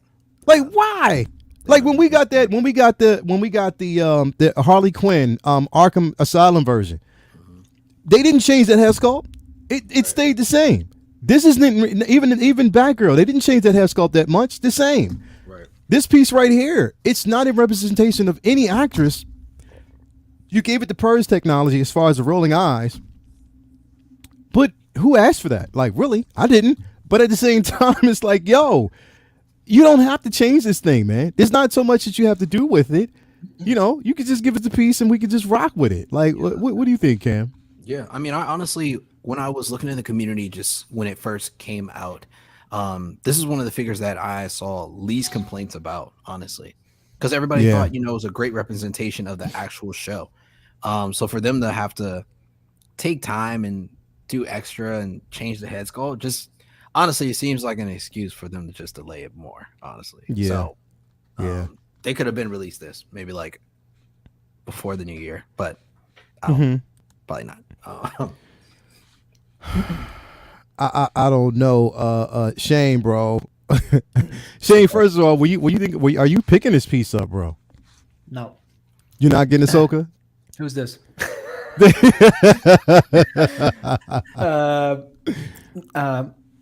Like why? Like when we got the Harley Quinn Arkham Asylum version, they didn't change that head sculpt. It stayed the same. This isn't even Batgirl. They didn't change that head sculpt that much. The same. Right. This piece right here, it's not a representation of any actress. You gave it the purge technology as far as the rolling eyes, but who asked for that? Like really, I didn't. But at the same time, it's like, yo, you don't have to change this thing, man. There's not so much that you have to do with it. You could just give it the piece and we could just rock with it. Like, what do you think, Cam? Yeah, I mean, I honestly, when I was looking in the community, just when it first came out, this is one of the figures that I saw least complaints about, honestly, because everybody thought, it was a great representation of the actual show. So for them to have to take time and do extra and change the head sculpt, just honestly, it seems like an excuse for them to just delay it more, honestly. Yeah. So, they could have been released this maybe like before the new year, but probably not. I don't know. Shane, bro. Shane, first of all, are you picking this piece up, bro? No. You're not getting Ahsoka? Who's this?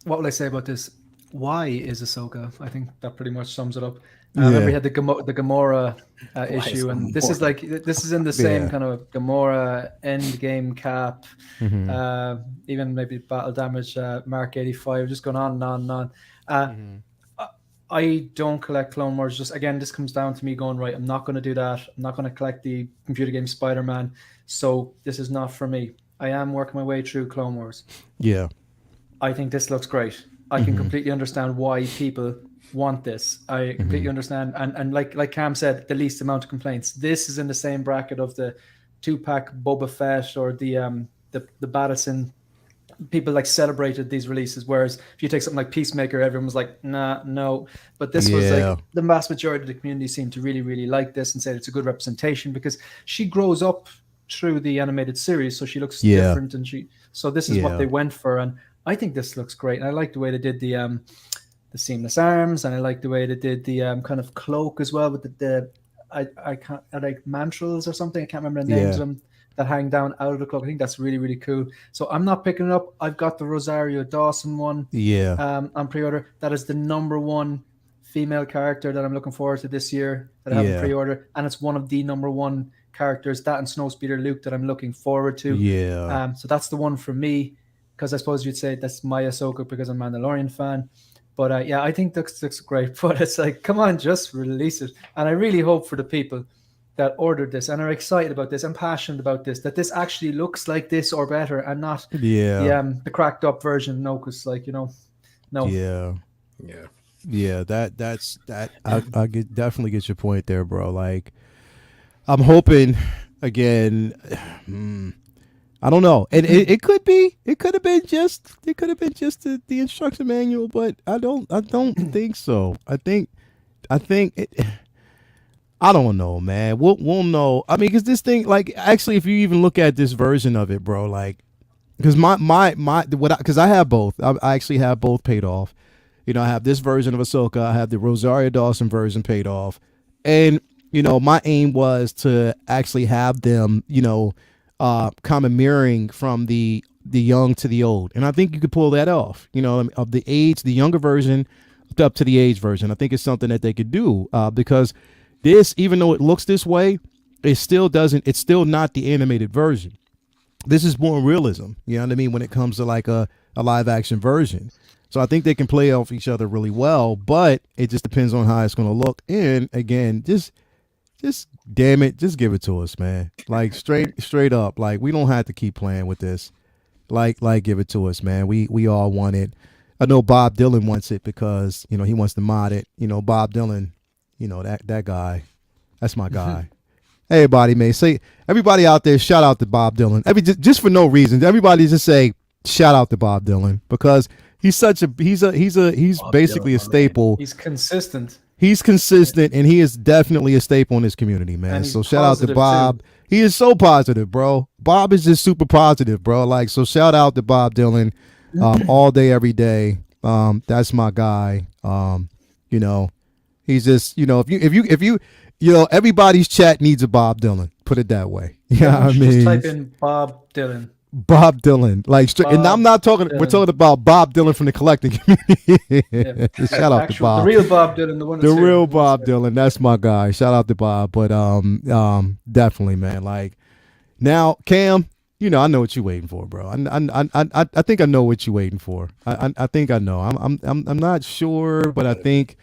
What will I say about this? Why is Ahsoka? I think that pretty much sums it up. Remember we had the Gamora issue, and this is in the same kind of Gamora Endgame Cap, even maybe Battle Damage, Mark 85, just going on and on and on. I don't collect Clone Wars. Just again, this comes down to me going, right, I'm not going to do that. I'm not going to collect the computer game Spider-Man. So this is not for me. I am working my way through Clone Wars. Yeah. I think this looks great. I can completely understand why people want this. I completely understand. And like Cam said, the least amount of complaints. This is in the same bracket of the 2-pack Boba Fett or the Battleson. People like celebrated these releases, whereas if you take something like Peacemaker, everyone was like, nah, no. But this was like the vast majority of the community seemed to really, really like this and said it's a good representation because she grows up through the animated series, so she looks different, and so this is what they went for, and I think this looks great. And I like the way they did the seamless arms, and I like the way they did the kind of cloak as well with the I can't like mantrals or something. I can't remember the names of them that hang down out of the cloak. I think that's really, really cool. So I'm not picking it up. I've got the Rosario Dawson one. On pre-order. That is the #1 female character that I'm looking forward to this year that I have in pre-order, and it's one of the #1 characters, that and Snowspeeder Luke, that I'm looking forward to. So that's the one for me, because I suppose you'd say that's my Ahsoka because I'm a Mandalorian fan. But I think this looks great. But it's like, come on, just release it. And I really hope for the people that ordered this and are excited about this and passionate about this, that this actually looks like this or better, and not the cracked up version. No, because no. That's I definitely get your point there, bro. Like, I'm hoping again. I don't know, and it could have been just the instruction manual, but I don't think so. I think it. I don't know, man. We'll know. I mean, because this thing, like, actually, if you even look at this version of it, bro, like, because because I have both. I actually have both paid off. I have this version of Ahsoka. I have the Rosario Dawson version paid off, and my aim was to actually have them, kind of mirroring from the young to the old, and I think you could pull that off. Of the age, the younger version up to the age version. I think it's something that they could do because This, even though it looks this way, it still doesn't. It's still not the animated version. This is more realism. You know what I mean? When it comes to like a live action version. So I think they can play off each other really well, but it just depends on how it's going to look. And again, just damn it, just give it to us, man. Like straight up. Like we don't have to keep playing with this. Like give it to us, man. We all want it. I know Bob Dylan wants it because, you know, he wants to mod it. You know, Bob Dylan, you know, that guy. That's my guy. Everybody, man, say everybody out there, shout out to Bob Dylan. Just for no reason. Everybody just say shout out to Bob Dylan because he's basically a staple. He's consistent. He's consistent, and he is definitely a staple in his community, man. So shout out to Bob. Too. He is so positive, bro. Bob is just super positive, bro. Like, so shout out to Bob Dylan, all day, every day. That's my guy. You know, he's just, you know, if you you know, everybody's chat needs a Bob Dylan. Put it that way. Yeah, I mean, just type in Bob Dylan. Bob Dylan, like, and I'm not talking. Dylan. We're talking about Bob Dylan from the collecting community. Yeah. Shout out to Bob, the real Bob Dylan, the real Bob Dylan. That's my guy. Shout out to Bob, but definitely, man. Like, now, Cam, you know, I know what you're waiting for, bro. I think I know what you're waiting for. I think I know. I'm not sure, but I think.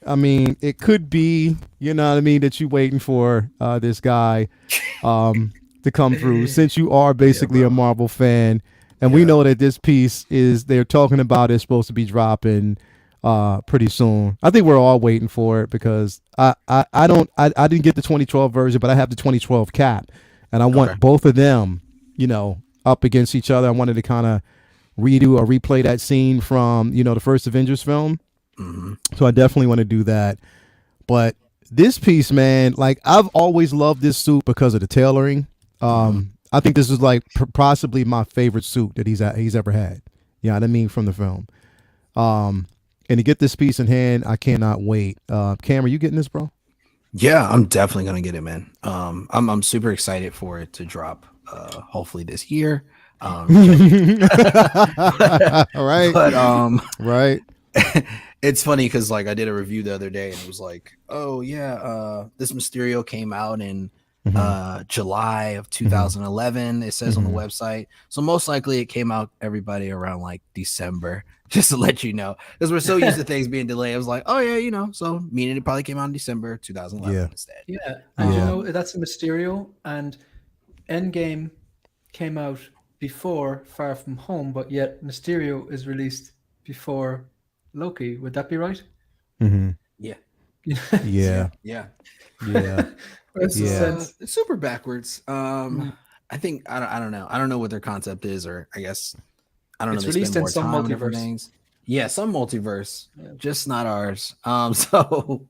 I mean, it could be, you know what I mean, that you're waiting for this guy to come through, since you are basically a Marvel fan, and we know that this piece they're talking about is supposed to be dropping pretty soon. I think we're all waiting for it because I didn't get the 2012 version, but I have the 2012 cap, and I want both of them, you know, up against each other. I wanted to kind of redo or replay that scene from, you know, the first Avengers film. Mm-hmm. So I definitely want to do that. But this piece, man, like, I've always loved this suit because of the tailoring. I think this is like possibly my favorite suit that he's ever had. You know what I mean, from the film. And to get this piece in hand, I cannot wait. Cam, are you getting this, bro? Yeah, I'm definitely gonna get it, man. I'm super excited for it to drop. Hopefully this year. All right. But right. It's funny because, like, I did a review the other day and it was like, oh yeah, this Mysterio came out in July of 2011. It says on the website, so most likely it came out everybody around like December, just to let you know, because we're so used to things being delayed. I was like, oh yeah, you know, so meaning it probably came out in December 2011 instead. Yeah, and you know, that's a Mysterio, and Endgame came out before Far From Home, but yet Mysterio is released before Loki. Would that be right? Mm-hmm. Yeah. It's super backwards. I think I don't know. I don't know what their concept is, or I guess I don't know. It's released in some multiverse. Things. Yeah, some multiverse, just not ours. So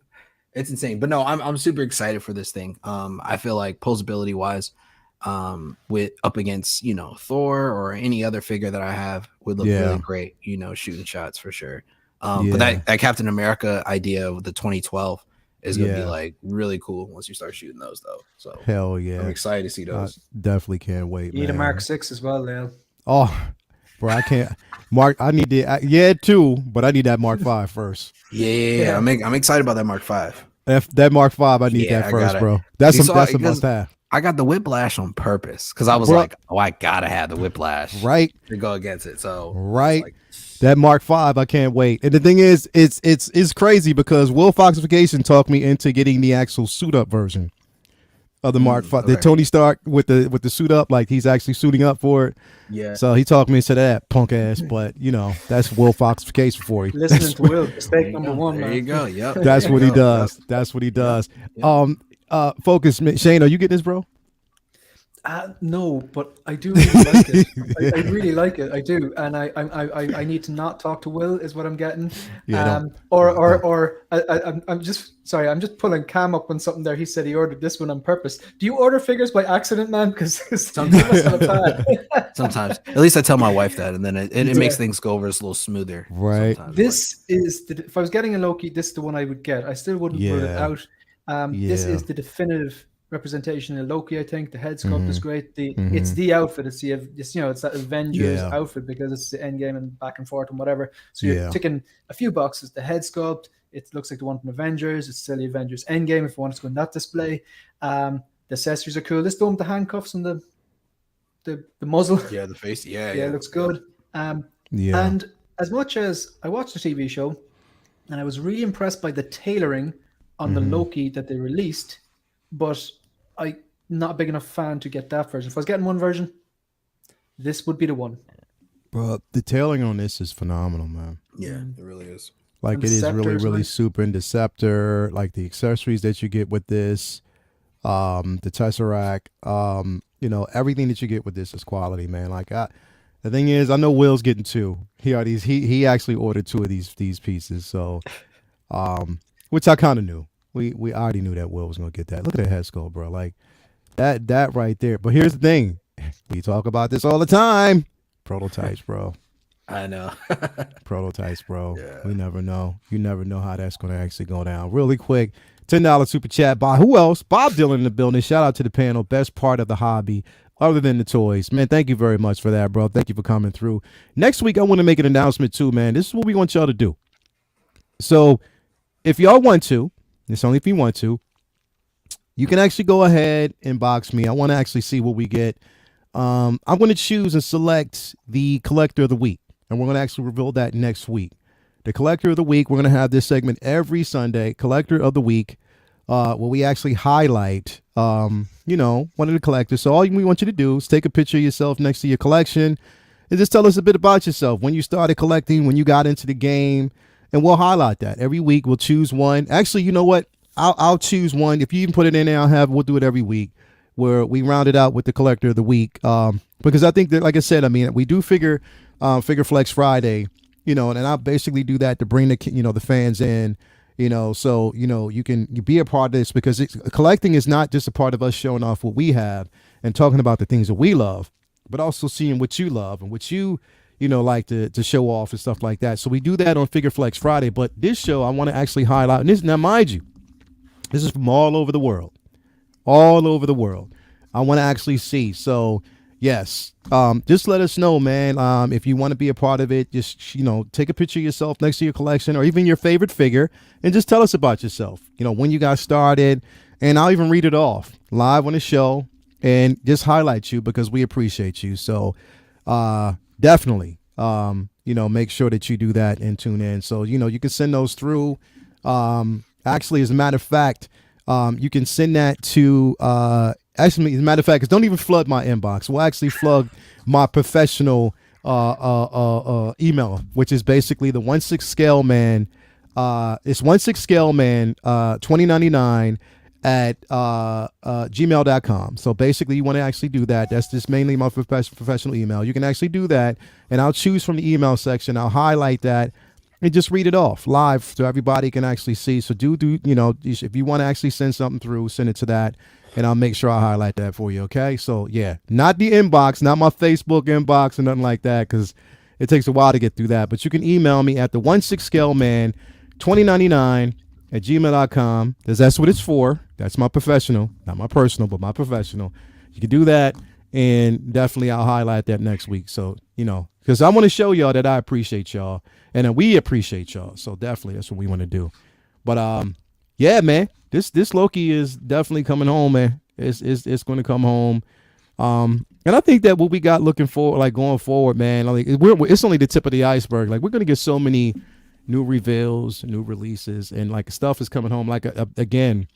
it's insane. But no, I'm super excited for this thing. I feel like posability wise, with up against, you know, Thor or any other figure that I have would look really great. You know, shooting shots for sure. But that Captain America idea with the 2012 is gonna be like really cool once you start shooting those, though. So hell yeah, I'm excited to see those. Definitely can't wait. You need a Mark 6 as well, Lale. Oh, bro, I can't. Mark, I need the too, but I need that Mark 5 first. Yeah. I'm excited about that Mark 5. That Mark 5, I need that first, bro. That's a must have. I got the Whiplash on purpose because I was like, oh, I gotta have the Whiplash to go against it. So that Mark 5, I can't wait. And the thing is, it's crazy because Will Foxification talked me into getting the actual suit up version of the Mark 5. The Tony Stark with the suit up, like he's actually suiting up for it. Yeah. So he talked me into that punk ass, but you know, that's Will Foxification for you. Listening to Will, mistake number one. There you go. Yep. That's what he does. That's what he does. Yep. Focus, Shane. Are you getting this, bro? No, but I do really like it. I really like it. I do, and I need to not talk to Will is what I'm getting. I'm just sorry. I'm just pulling Cam up on something there. He said he ordered this one on purpose. Do you order figures by accident, man? Because sometimes, at least I tell my wife that, and then it makes things go over a little smoother. Right. This is if I was getting a Loki, this is the one I would get. I still wouldn't rule it out. This is the definitive representation of Loki. I think the head sculpt is great. It's the outfit. It's that Avengers outfit because it's the Endgame and back and forth and whatever. So you're ticking a few boxes. The head sculpt, It looks like the one from Avengers. It's still the Avengers Endgame if you want to go in that display. The accessories are cool. This one with the handcuffs and the muzzle. Yeah, the face. Yeah, it looks good. And as much as I watched the TV show, and I was really impressed by the tailoring on the Loki that they released, but I'm not a big enough fan to get that version. If I was getting one version, this would be the one. Bro, the tailoring on this is phenomenal, man. Yeah, it really is. Like, it is really, really super. And the scepter, like the accessories that you get with this, the Tesseract, everything that you get with this is quality, man. Like, the thing is, I know Will's getting two. He actually ordered two of these pieces, so which I kind of knew. We already knew that Will was gonna get that. Look at that head sculpt, bro. Like that right there. But here's the thing: we talk about this all the time. Prototypes, bro. I know. Prototypes, bro. Yeah. We never know. You never know how that's gonna actually go down. Really quick, $10 super chat by who else? Bob Dylan in the building. Shout out to the panel. Best part of the hobby, other than the toys. Man, thank you very much for that, bro. Thank you for coming through. Next week, I want to make an announcement too, man. This is what we want y'all to do. So if y'all want to, it's only if you want to, you can actually go ahead and box me. I want to actually see what we get. I'm going to choose and select the collector of the week, and we're going to actually reveal that next week. The collector of the week, we're going to have this segment every Sunday, collector of the week, where we actually highlight, one of the collectors. So all we want you to do is take a picture of yourself next to your collection and just tell us a bit about yourself, when you started collecting, when you got into the game, and we'll highlight that. Every week we'll choose one. Actually, you know what? I'll choose one. If you even put it in there, we'll do it every week where we round it out with the collector of the week. Because I think that, like I said, we do Figure Flex Friday, and I basically do that to bring the fans in, so, you be a part of this, because collecting is not just a part of us showing off what we have and talking about the things that we love, but also seeing what you love and what you like to show off and stuff like that. So we do that on Figure Flex Friday. But this show, I want to actually highlight, and this, now mind you, this is from all over the world. All over the world. I want to actually see. So, yes, just let us know, man. If you want to be a part of it, just, take a picture of yourself next to your collection or even your favorite figure and just tell us about yourself, when you got started. And I'll even read it off live on the show and just highlight you, because we appreciate you. So, definitely, make sure that you do that and tune in. So, you can send those through. Actually, as a matter of fact, you can send that to, as a matter of fact, don't even flood my inbox. We'll actually flood my professional email, which is basically the 1/6 scale man. It's 1/6 scale man 2099 at gmail.com. So basically, you want to actually do that. That's just mainly my professional email. You can actually do that, and I'll choose from the email section. I'll highlight that and just read it off live so everybody can actually see. So do if you want to actually send something through, send it to that, and I'll make sure I highlight that for you. Okay. So yeah, not the inbox, not my Facebook inbox or nothing like that, because it takes a while to get through that. But you can email me at the 1/6 scale man 2099 at gmail.com, because that's what it's for. That's my professional, not my personal, but my professional. You can do that, and definitely I'll highlight that next week. So, because I want to show y'all that I appreciate y'all and that we appreciate y'all. So definitely that's what we want to do. But yeah, man, this Loki is definitely coming home, man. It's going to come home. And I think that what we got looking forward, like going forward, man, like it's only the tip of the iceberg. Like, we're going to get so many new reveals, new releases, and like stuff is coming home. Like again,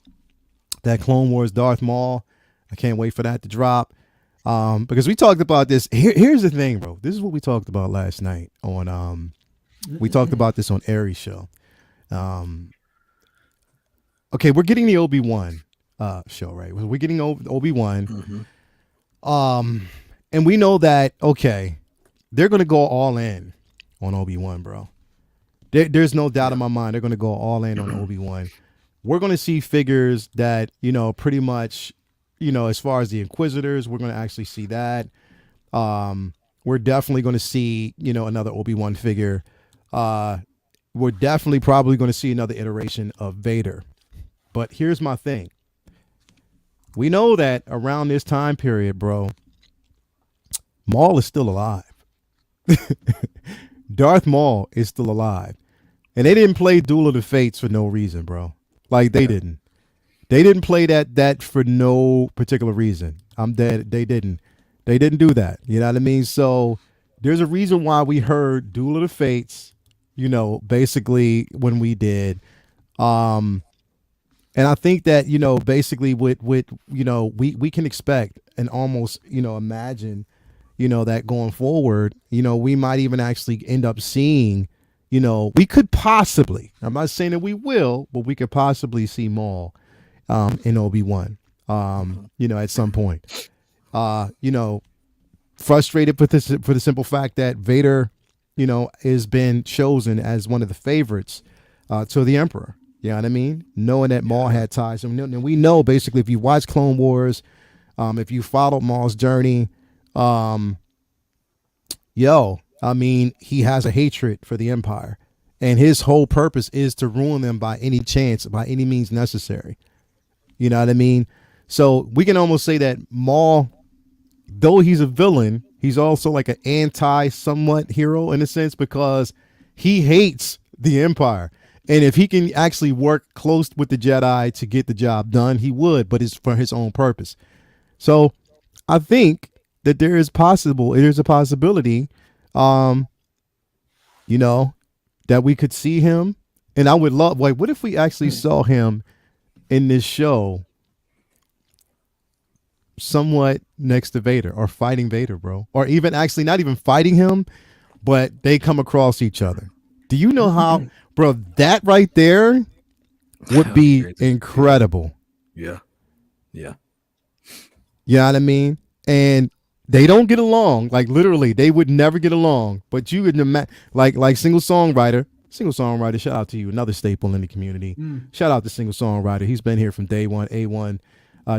that Clone Wars Darth Maul, I can't wait for that to drop. Because we talked about this. Here's the thing, bro. This is what we talked about last night on we talked about this on Aries show. Okay, we're getting the Obi-Wan show, right? We're getting Obi-Wan. And we know that, okay, they're gonna go all in on Obi-Wan, bro. There's no doubt in my mind they're gonna go all in on Obi-Wan. We're gonna see figures that, pretty much, as far as the Inquisitors, we're going to actually see that. We're definitely going to see, another Obi-Wan figure. We're definitely probably going to see another iteration of Vader. But here's my thing. We know that around this time period, bro, Maul is still alive. Darth Maul is still alive. And they didn't play Duel of the Fates for no reason, bro. Like they didn't. They didn't play that for no particular reason. I'm dead. They didn't. They didn't do that. You know what I mean? So there's a reason why we heard Duel of the Fates, basically when we did. And I think that, basically with we can expect and almost, imagine, that going forward, we might even actually end up seeing, we could possibly, I'm not saying that we will, but we could possibly see Maul in Obi-Wan, at some point. Frustrated for the simple fact that Vader, has been chosen as one of the favorites to the Emperor. You know what I mean? Knowing that Maul had ties. And we know basically if you watch Clone Wars, if you followed Maul's journey, he has a hatred for the Empire. And his whole purpose is to ruin them by any chance, by any means necessary. You know what I mean? So we can almost say that Maul, though he's a villain, he's also like an anti-somewhat hero in a sense because he hates the Empire. And if he can actually work close with the Jedi to get the job done, he would, but it's for his own purpose. So I think that there's a possibility, that we could see him. And I would love, what if we actually saw him in this show somewhat next to Vader or fighting Vader, bro? Or even actually not even fighting him, but they come across each other. Do you know how, bro, that right there would be incredible. Yeah. Yeah. You know what I mean? And they don't get along. Like literally, they would never get along. But you would like single songwriter, shout out to you, another staple in the community. Shout out to single songwriter. He's been here from day one, A1.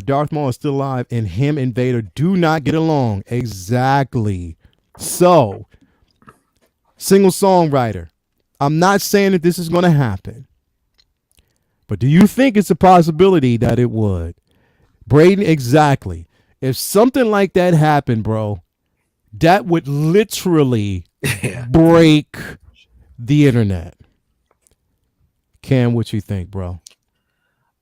Darth Maul is still alive, and him and Vader do not get along. Exactly. So, single songwriter, I'm not saying that this is going to happen, but do you think it's a possibility that it would? Braden, exactly. If something like that happened, bro, that would literally break the internet. Cam, what you think, bro?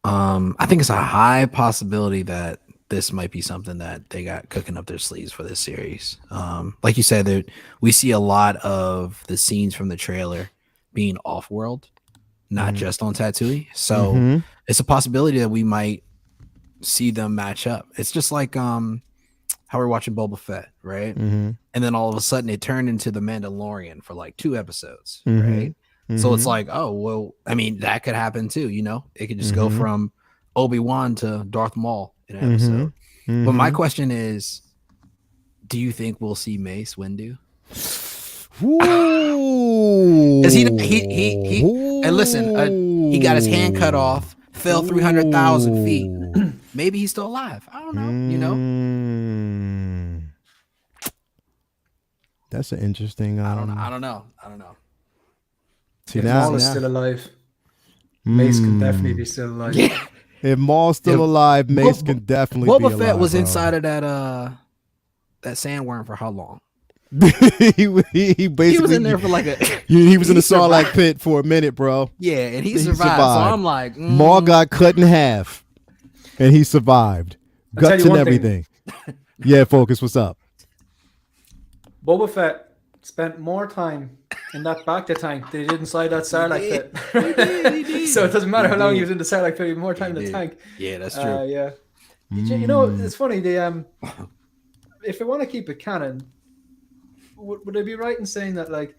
I think it's a high possibility that this might be something that they got cooking up their sleeves for this series. Like you said, we see a lot of the scenes from the trailer being off-world, not just on Tatooine. So it's a possibility that we might see them match up. It's just like how we're watching Boba Fett, right? And then all of a sudden it turned into The Mandalorian for like 2 episodes, right? So it's like, oh, well, I mean, that could happen too, It could just go from Obi-Wan to Darth Maul in an episode. But my question is, do you think we'll see Mace Windu? Because he and listen, he got his hand cut off, fell 300,000 feet. Maybe he's still alive. I don't know, That's an interesting. I don't know. See, if Maul is still alive, Mace can definitely be still alive. Yeah. If Maul's still alive, Mace can definitely be alive. Boba Fett was bro. inside of that sandworm for how long? he basically He was in there for like a. he was in the Sarlacc pit for a minute, bro. Yeah, and he survived. So I'm like, Maul got cut in half, and he survived, guts and everything. Yeah, Focus. What's up? Boba Fett spent more time in that Bacta tank than he did inside that Sarlacc pit. So it doesn't matter how long he was in the Sarlacc pit, he had more time in the tank. Yeah, that's true. Yeah. It's funny. If we want to keep it canon, would I be right in saying that like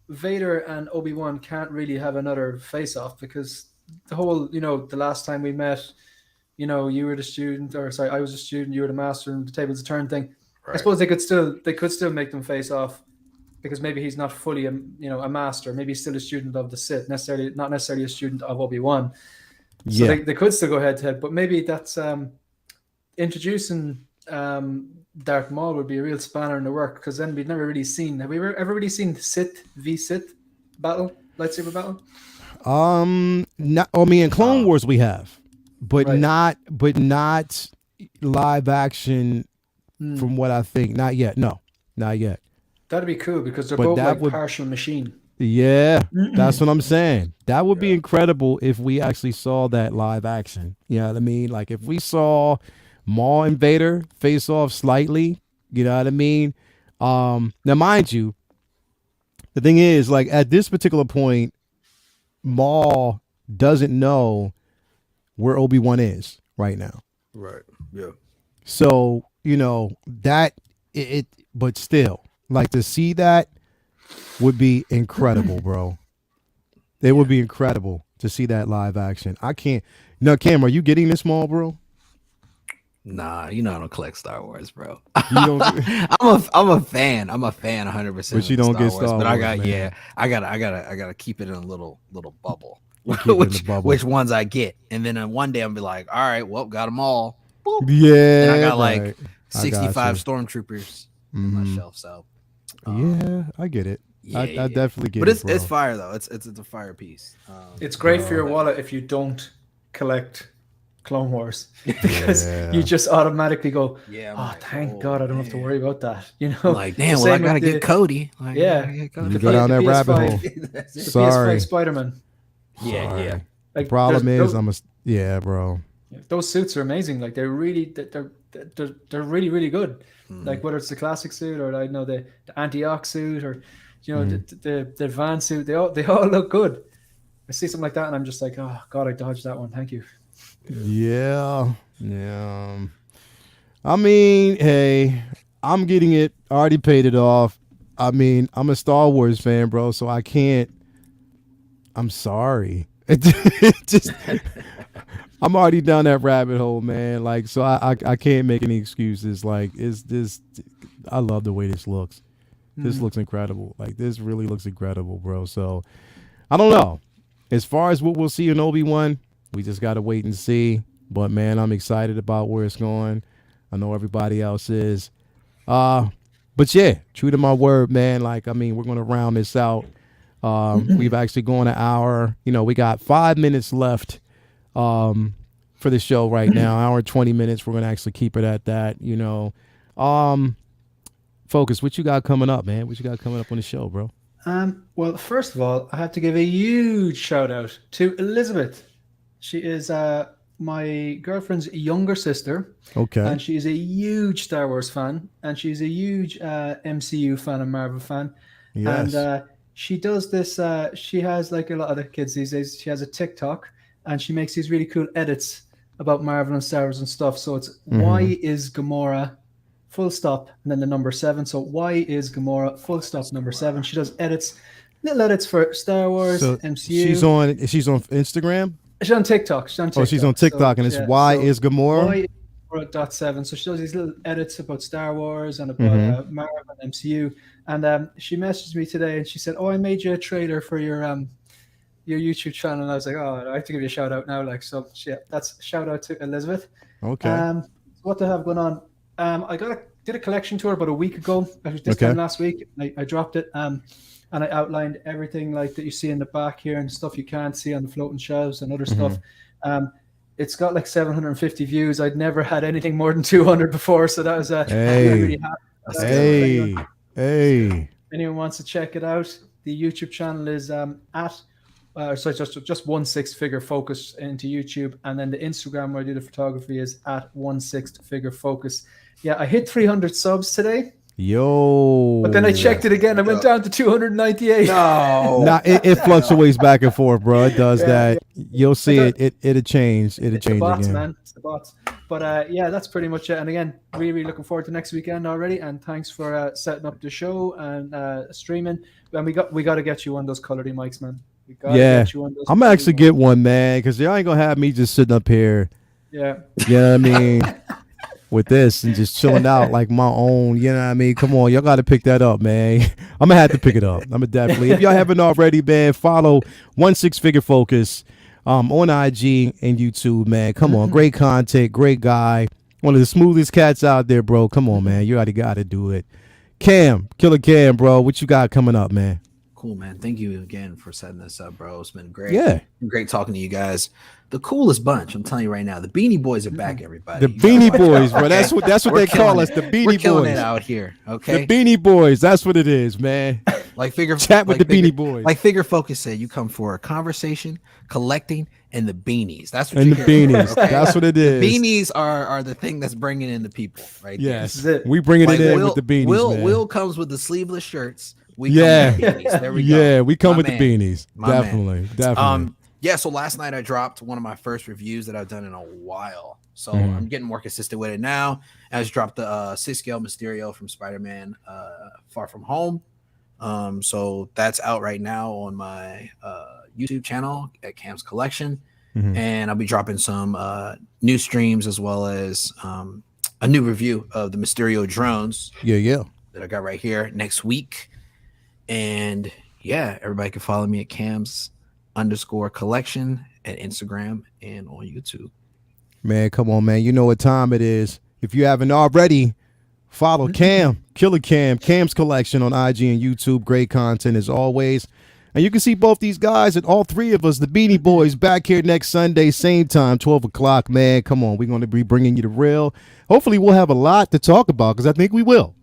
Vader and Obi-Wan can't really have another face-off because the whole, the last time we met, you were the student, or sorry, I was a student, you were the master, and the tables turn thing. Right. I suppose they could still make them face off. Because maybe he's not fully, a master. Maybe he's still a student of the Sith, not necessarily a student of Obi-Wan. So they could still go head to head, but maybe that's introducing Darth Maul would be a real spanner in the work. Because then we've never really seen. Have we ever really seen Sith v Sith lightsaber battle? In Clone Wars we have, but not live action. From what I think, not yet. No, not yet. That'd be cool because they're both like partial machine. Yeah, that's what I'm saying. That would be incredible if we actually saw that live action. You know what I mean? Like if we saw Maul and Vader face off slightly, you know what I mean? Now mind you, the thing is, like at this particular point, Maul doesn't know where Obi-Wan is right now. Right. Yeah. So, you know, that it but still, like to see that would be incredible, bro. It would be incredible to see that live action. I can't. No, Cam, are you getting this, Maul, bro? Nah, you know I don't collect Star Wars, bro. You don't, I'm a fan. I'm a fan 100%. but you don't get Star Wars. But I man. I gotta keep it in a little bubble. Keep it in the bubble. Which ones I get, and then one day I'll be like, all right, well, got them all. Boop. Yeah, and I got right. like 65 stormtroopers on my shelf. So yeah, I get it. I definitely get it. But bro. it's fire though. It's a fire piece. It's great for your wallet if you don't collect Clone Wars because you just automatically go, thank God I don't have to worry about that. You know, like damn, well I gotta get Cody. Like, you go down that rabbit hole. Sorry, PS5 Spider-Man. Yeah. Like, the problem is bro. Those suits are amazing. Like they're really really good. Like whether it's the classic suit or I know the anti-ox suit or the advanced suit, they all look good. I see something like that and I'm just like, oh God, I dodged that one. Thank you. Yeah. I mean, hey, I'm getting it. I already paid it off. I mean, I'm a Star Wars fan, bro, so I can't. I'm sorry. I'm already down that rabbit hole, man. Like, so I can't make any excuses. Like, it's this. I love the way this looks. This looks incredible. Like, this really looks incredible, bro. So, I don't know. As far as what we'll see in Obi-Wan, we just got to wait and see. But, man, I'm excited about where it's going. I know everybody else is. But, yeah, true to my word, man. Like, I mean, we're going to round this out. We've actually gone an hour. You know, we got 5 minutes left for the show right now. Hour and 20 minutes. We're going to actually keep it at that, you know. Focus, what you got coming up, man? What you got coming up on the show, bro? Well, first of all, I have to give a huge shout out to Elizabeth. She is my girlfriend's younger sister. Okay. And she's a huge Star Wars fan. And she's a huge MCU fan and Marvel fan. Yes. And she does this. She has, like a lot of the kids these days, she has a TikTok. And she makes these really cool edits about Marvel and Star Wars and stuff. So it's why is Gamora... full stop, and then the number 7. So why is Gamora full stop number 7? She does little edits for Star Wars, so MCU. She's on Instagram. She's on TikTok. She's on TikTok, and it's why is Gamora. Why is Gamora .7. So she does these little edits about Star Wars and about Marvel and MCU. And she messaged me today, and she said, "Oh, I made you a trailer for your YouTube channel." And I was like, "Oh, I have to give you a shout out now." Like, so yeah, that's a shout out to Elizabeth. Okay. What do I have going on? I did a collection tour about a week ago. It was this time last week. I dropped it, and I outlined everything like that you see in the back here and stuff you can't see on the floating shelves and other stuff. It's got like 750 views. I'd never had anything more than 200 before, so that was really happy. Hey. Anyone wants to check it out? The YouTube channel is just 1/6 figure focus into YouTube, and then the Instagram where I do the photography is at 1/6 figure focus. Yeah, I hit 300 subs today. Yo. But then I checked it again. I went down to 298. No. Nah, it fluctuates back and forth, bro. It does that. You'll see it'll change. It'll change the bots, again. Man. It's the bots. But yeah, that's pretty much it. And again, really looking forward to next weekend already. And thanks for setting up the show and streaming. And we got to get you one of those colored mics, man. Yeah, I'm gonna actually get one, man, because y'all ain't gonna have me just sitting up here. Yeah. You know what I mean? With this and just chilling out like my own, you know what I mean? Come on, y'all got to pick that up, man. I'm gonna have to pick it up. I'm gonna definitely. If y'all haven't already, man, follow 1/6 Figure Focus on IG and YouTube, man. Come on, great content, great guy, one of the smoothest cats out there, bro. Come on, man, you already got to do it. Killer Cam, bro, what you got coming up, man? Cool, man. Thank you again for setting this up, bro. It's been great. Yeah. Great talking to you guys. The coolest bunch. I'm telling you right now. The Beanie Boys are back, everybody. The Beanie Boys, bro. That's what they call us. The Beanie We're killing Boys. it out here. Okay. The Beanie Boys. That's what it is, man. Chat with the Beanie Boys. Like Figure Focus said, you come for a conversation, collecting, and the beanies. That's what and you the beanies. Okay? That's what it is. The beanies are the thing that's bringing in the people, right? Yes, we bringing it in with the beanies. Will comes with the sleeveless shirts. We come with the beanies. There we go. Yeah, we come with the beanies. Definitely. Yeah. So last night I dropped one of my first reviews that I've done in a while. So I'm getting more consistent with it now. I just dropped the 6 scale Mysterio from Spider-Man Far From Home. So that's out right now on my YouTube channel at Cam's Collection. And I'll be dropping some new streams as well as a new review of the Mysterio drones. That I got right here next week. And yeah, everybody can follow me at Cams_collection at Instagram and on YouTube. Man, come on, man. You know what time it is. If you haven't already, follow Cam, Killer Cam, Cam's Collection on IG and YouTube. Great content as always. And you can see both these guys and all three of us, the Beanie Boys, back here next Sunday, same time, 12 o'clock, man. Come on, we're going to be bringing you the real. Hopefully we'll have a lot to talk about because I think we will.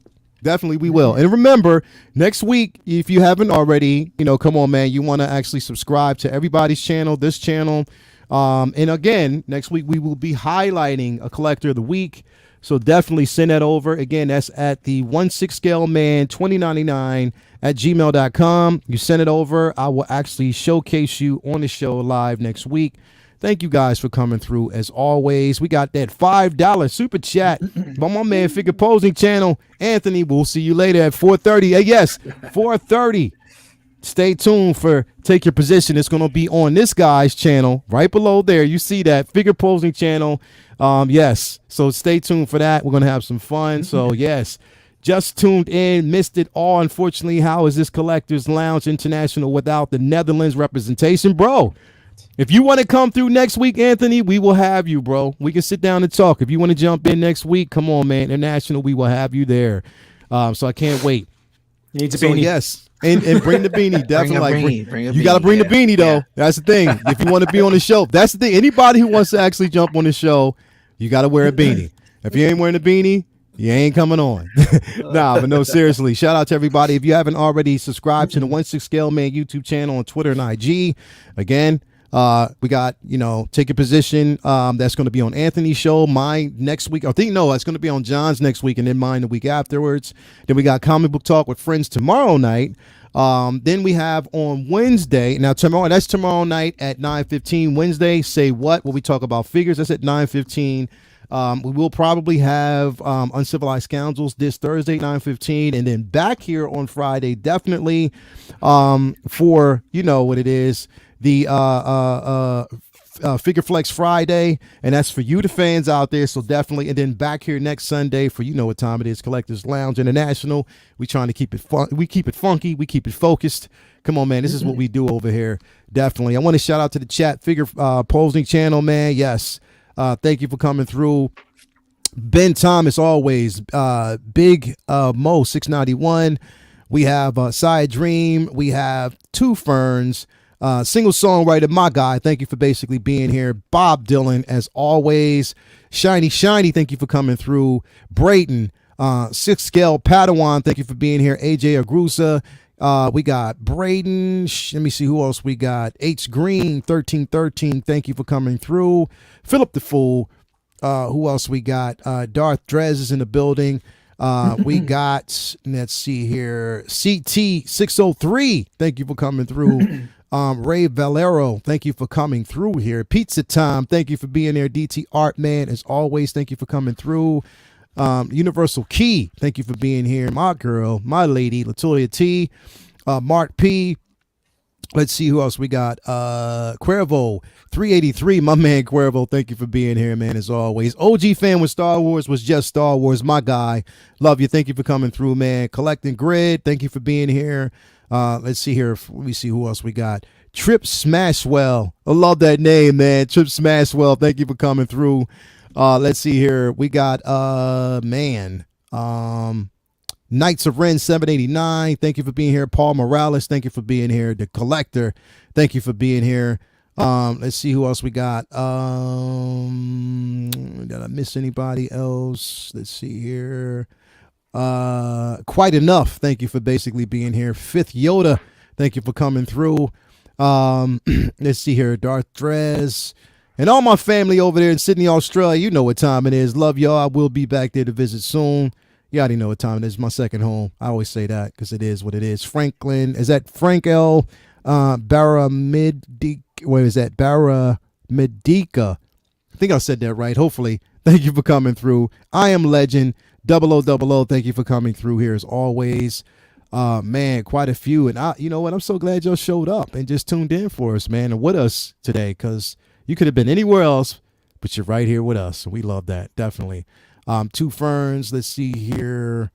Definitely we will. And remember, next week, if you haven't already, come on, man, you want to actually subscribe to everybody's channel, this channel. And again, next week we will be highlighting a collector of the week. So definitely send that over. Again, that's at the 1/6 scale man 2099 at gmail.com. You send it over. I will actually showcase you on the show live next week. Thank you guys for coming through. As always, we got that $5 super chat from my man Figure Posing channel, Anthony. We'll see you later at 4:30. Yes, 4:30. Stay tuned for Take Your Position. It's going to be on this guy's channel right below there. You see that Figure Posing channel. Yes. So stay tuned for that. We're going to have some fun. So yes, just tuned in, missed it all. Unfortunately, how is this Collectors Lounge International without the Netherlands representation, bro? If you want to come through next week, Anthony, we will have you, bro. We can sit down and talk. If you want to jump in next week, come on, man. International, we will have you there. So I can't wait. Needs a beanie. Yes. And bring the beanie. Definitely. Bring a you got to bring the beanie, though. Yeah. That's the thing. If you want to be on the show, that's the thing. Anybody who wants to actually jump on the show, you got to wear a beanie. If you ain't wearing a beanie, you ain't coming on. But no, seriously. Shout out to everybody. If you haven't already subscribed to the 1/6 Scale Man YouTube channel on Twitter and IG, again, we got, Take Your Position. That's going to be on Anthony's show. Mine next week. It's going to be on John's next week and then mine the week afterwards. Then we got Comic Book Talk with Friends tomorrow night. Then we have on Wednesday. Now that's tomorrow night at 9:15. Wednesday, Say What? Where we talk about figures. That's at 9:15. We will probably have Uncivilized Scoundrels this Thursday, 9:15, and then back here on Friday, definitely for what it is, the Figure Flex Friday, and that's for you, the fans out there. So definitely, and then back here next Sunday for what time it is, Collectors Lounge International. We trying to keep it fun. We keep it funky. We keep it focused. Come on, man. This is what we do over here. Definitely. I want to shout out to the chat Figure Posing channel, man. Yes. Thank you for coming through. Ben Thomas, always. Big Mo 691. We have Side Dream. We have Two Ferns. Single songwriter, my guy. Thank you for basically being here. Bob Dylan, as always. Shiny, thank you for coming through. Brayton, 6 Scale Padawan, thank you for being here. AJ Agrusa. We got Braden. Let me see who else we got. H Green 1313. Thank you for coming through. Philip the Fool. Who else we got? Darth Drez is in the building. We got, let's see here, CT 603. Thank you for coming through. Ray Valero, thank you for coming through here. Pizza Time, thank you for being there. DT Art Man, as always, thank you for coming through. Universal Key, thank you for being here. My girl, my lady, Latoya T, Mark P. Let's see who else we got. Cuervo 383, my man Cuervo, thank you for being here, man, as always. OG fan with Star Wars was just Star Wars, my guy. Love you. Thank you for coming through, man. Collecting Grid, thank you for being here. Let's see here. Let me see who else we got. Trip Smashwell. I love that name, man. Trip Smashwell. Thank you for coming through. Let's see here. We got Knights of Ren 789, thank you for being here. Paul Morales, thank you for being here. The Collector, thank you for being here. Let's see who else we got. Did I miss anybody else? Let's see here. Quite Enough, thank you for basically being here. Fifth Yoda, thank you for coming through. Let's see here. Darth Drez and all my family over there in Sydney, Australia. You know what time it is. Love y'all. I will be back there to visit soon. You already know what time it is. My second home. I always say that because it is what it is. Franklin, is that Frank L. Baramedica? What is that? Baramedica. I think I said that right. Hopefully. Thank you for coming through. I Am Legend. 0000. Thank you for coming through here as always. Man, quite a few. And you know what? I'm so glad y'all showed up and just tuned in for us, man, and with us today, because you could have been anywhere else, but you're right here with us. We love that. Definitely. Two Ferns. Let's see here.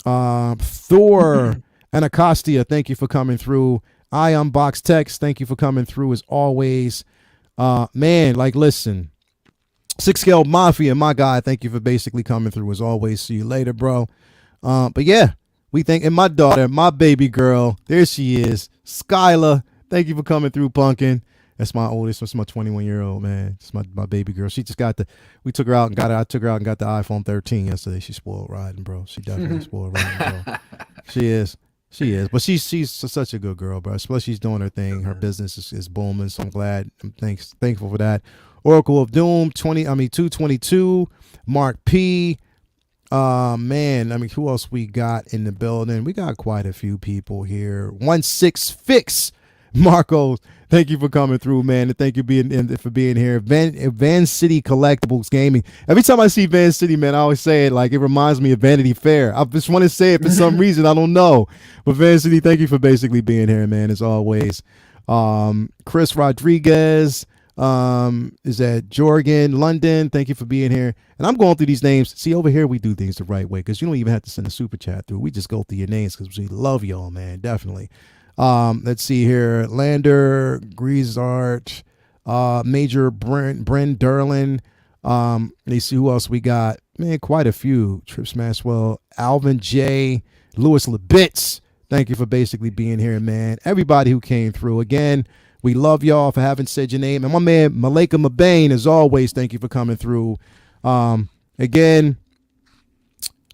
Thor Anacostia, thank you for coming through. I Unbox Text, thank you for coming through as always. Man, like, listen. 6 Scale Mafia, my guy, thank you for basically coming through as always. See you later, bro. But yeah, we thank, and my daughter, my baby girl, there she is. Skyla, thank you for coming through, Punkin. That's my oldest. That's my 21-year-old, man. It's my baby girl. She just got we took her out and got I took her out and got the iPhone 13 yesterday. She's spoiled riding, bro. She definitely spoiled riding, bro. She is. But she's such a good girl, bro. Plus she's doing her thing. Her business is booming. So I'm glad. I'm thankful for that. Oracle of Doom, 222. Mark P. Man, I mean, who else we got in the building? We got quite a few people here. 16 Fix. Marco, thank you for coming through, man, and thank you for being here. Van City Collectibles Gaming. Every time I see Van City, man, I always say it like it reminds me of Vanity Fair. I just want to say it for some reason. I don't know. But Van City, thank you for basically being here, man, as always. Chris Rodriguez, is that Jorgen London? Thank you for being here. And I'm going through these names. See, over here we do things the right way because you don't even have to send a super chat through. We just go through your names because we love y'all, man. Definitely. Let's see here. Lander, Griezart, Major Bren Derlin. Let's see who else we got. Man, quite a few. Trips Maxwell, Alvin J, Louis Lebitz. Thank you for basically being here, man. Everybody who came through. Again, we love y'all for having said your name. And my man, Malika Mabane, as always, thank you for coming through. Again,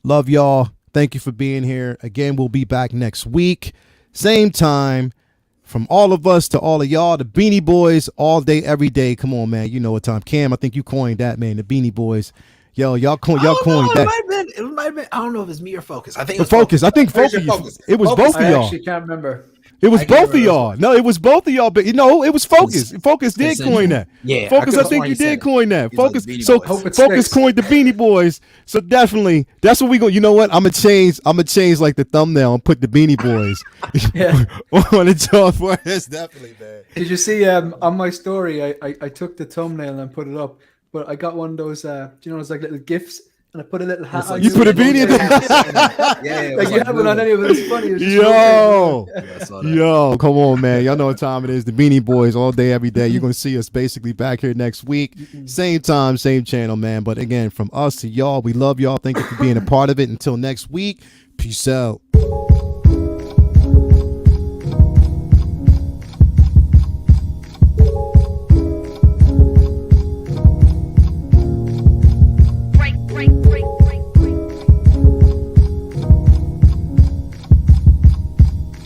love y'all. Thank you for being here. Again, we'll be back next week. Same time, from all of us to all of y'all, the Beanie Boys, all day, every day. Come on, man. You know what time. Cam, I think you coined that, man. The Beanie Boys. Yo, y'all coined that. It might have been. I don't know if it's me or Focus. I think it was Focus. I think Focus. It was both of y'all. I actually can't remember. It was both of y'all. No, it was both of y'all. But it was Focus. Focus did coin that. Yeah, Focus. I think you did coin that. Focus. Like So Focus coined the Beanie Boys. So definitely, that's what we go. You know what? I'm gonna change like the thumbnail and put the Beanie Boys on the top for us. Definitely, man. Did you see on my story? I took the thumbnail and put it up, but I got one of those. Those like little gifs. And I put a little hat on. You put a beanie in there? Yeah. Like you have one on any of it. It's funny. Yo, come on, man. Y'all know what time it is. The Beanie Boys all day, every day. You're going to see us basically back here next week. Same time, same channel, man. But again, from us to y'all, we love y'all. Thank you for being a part of it. Until next week, peace out.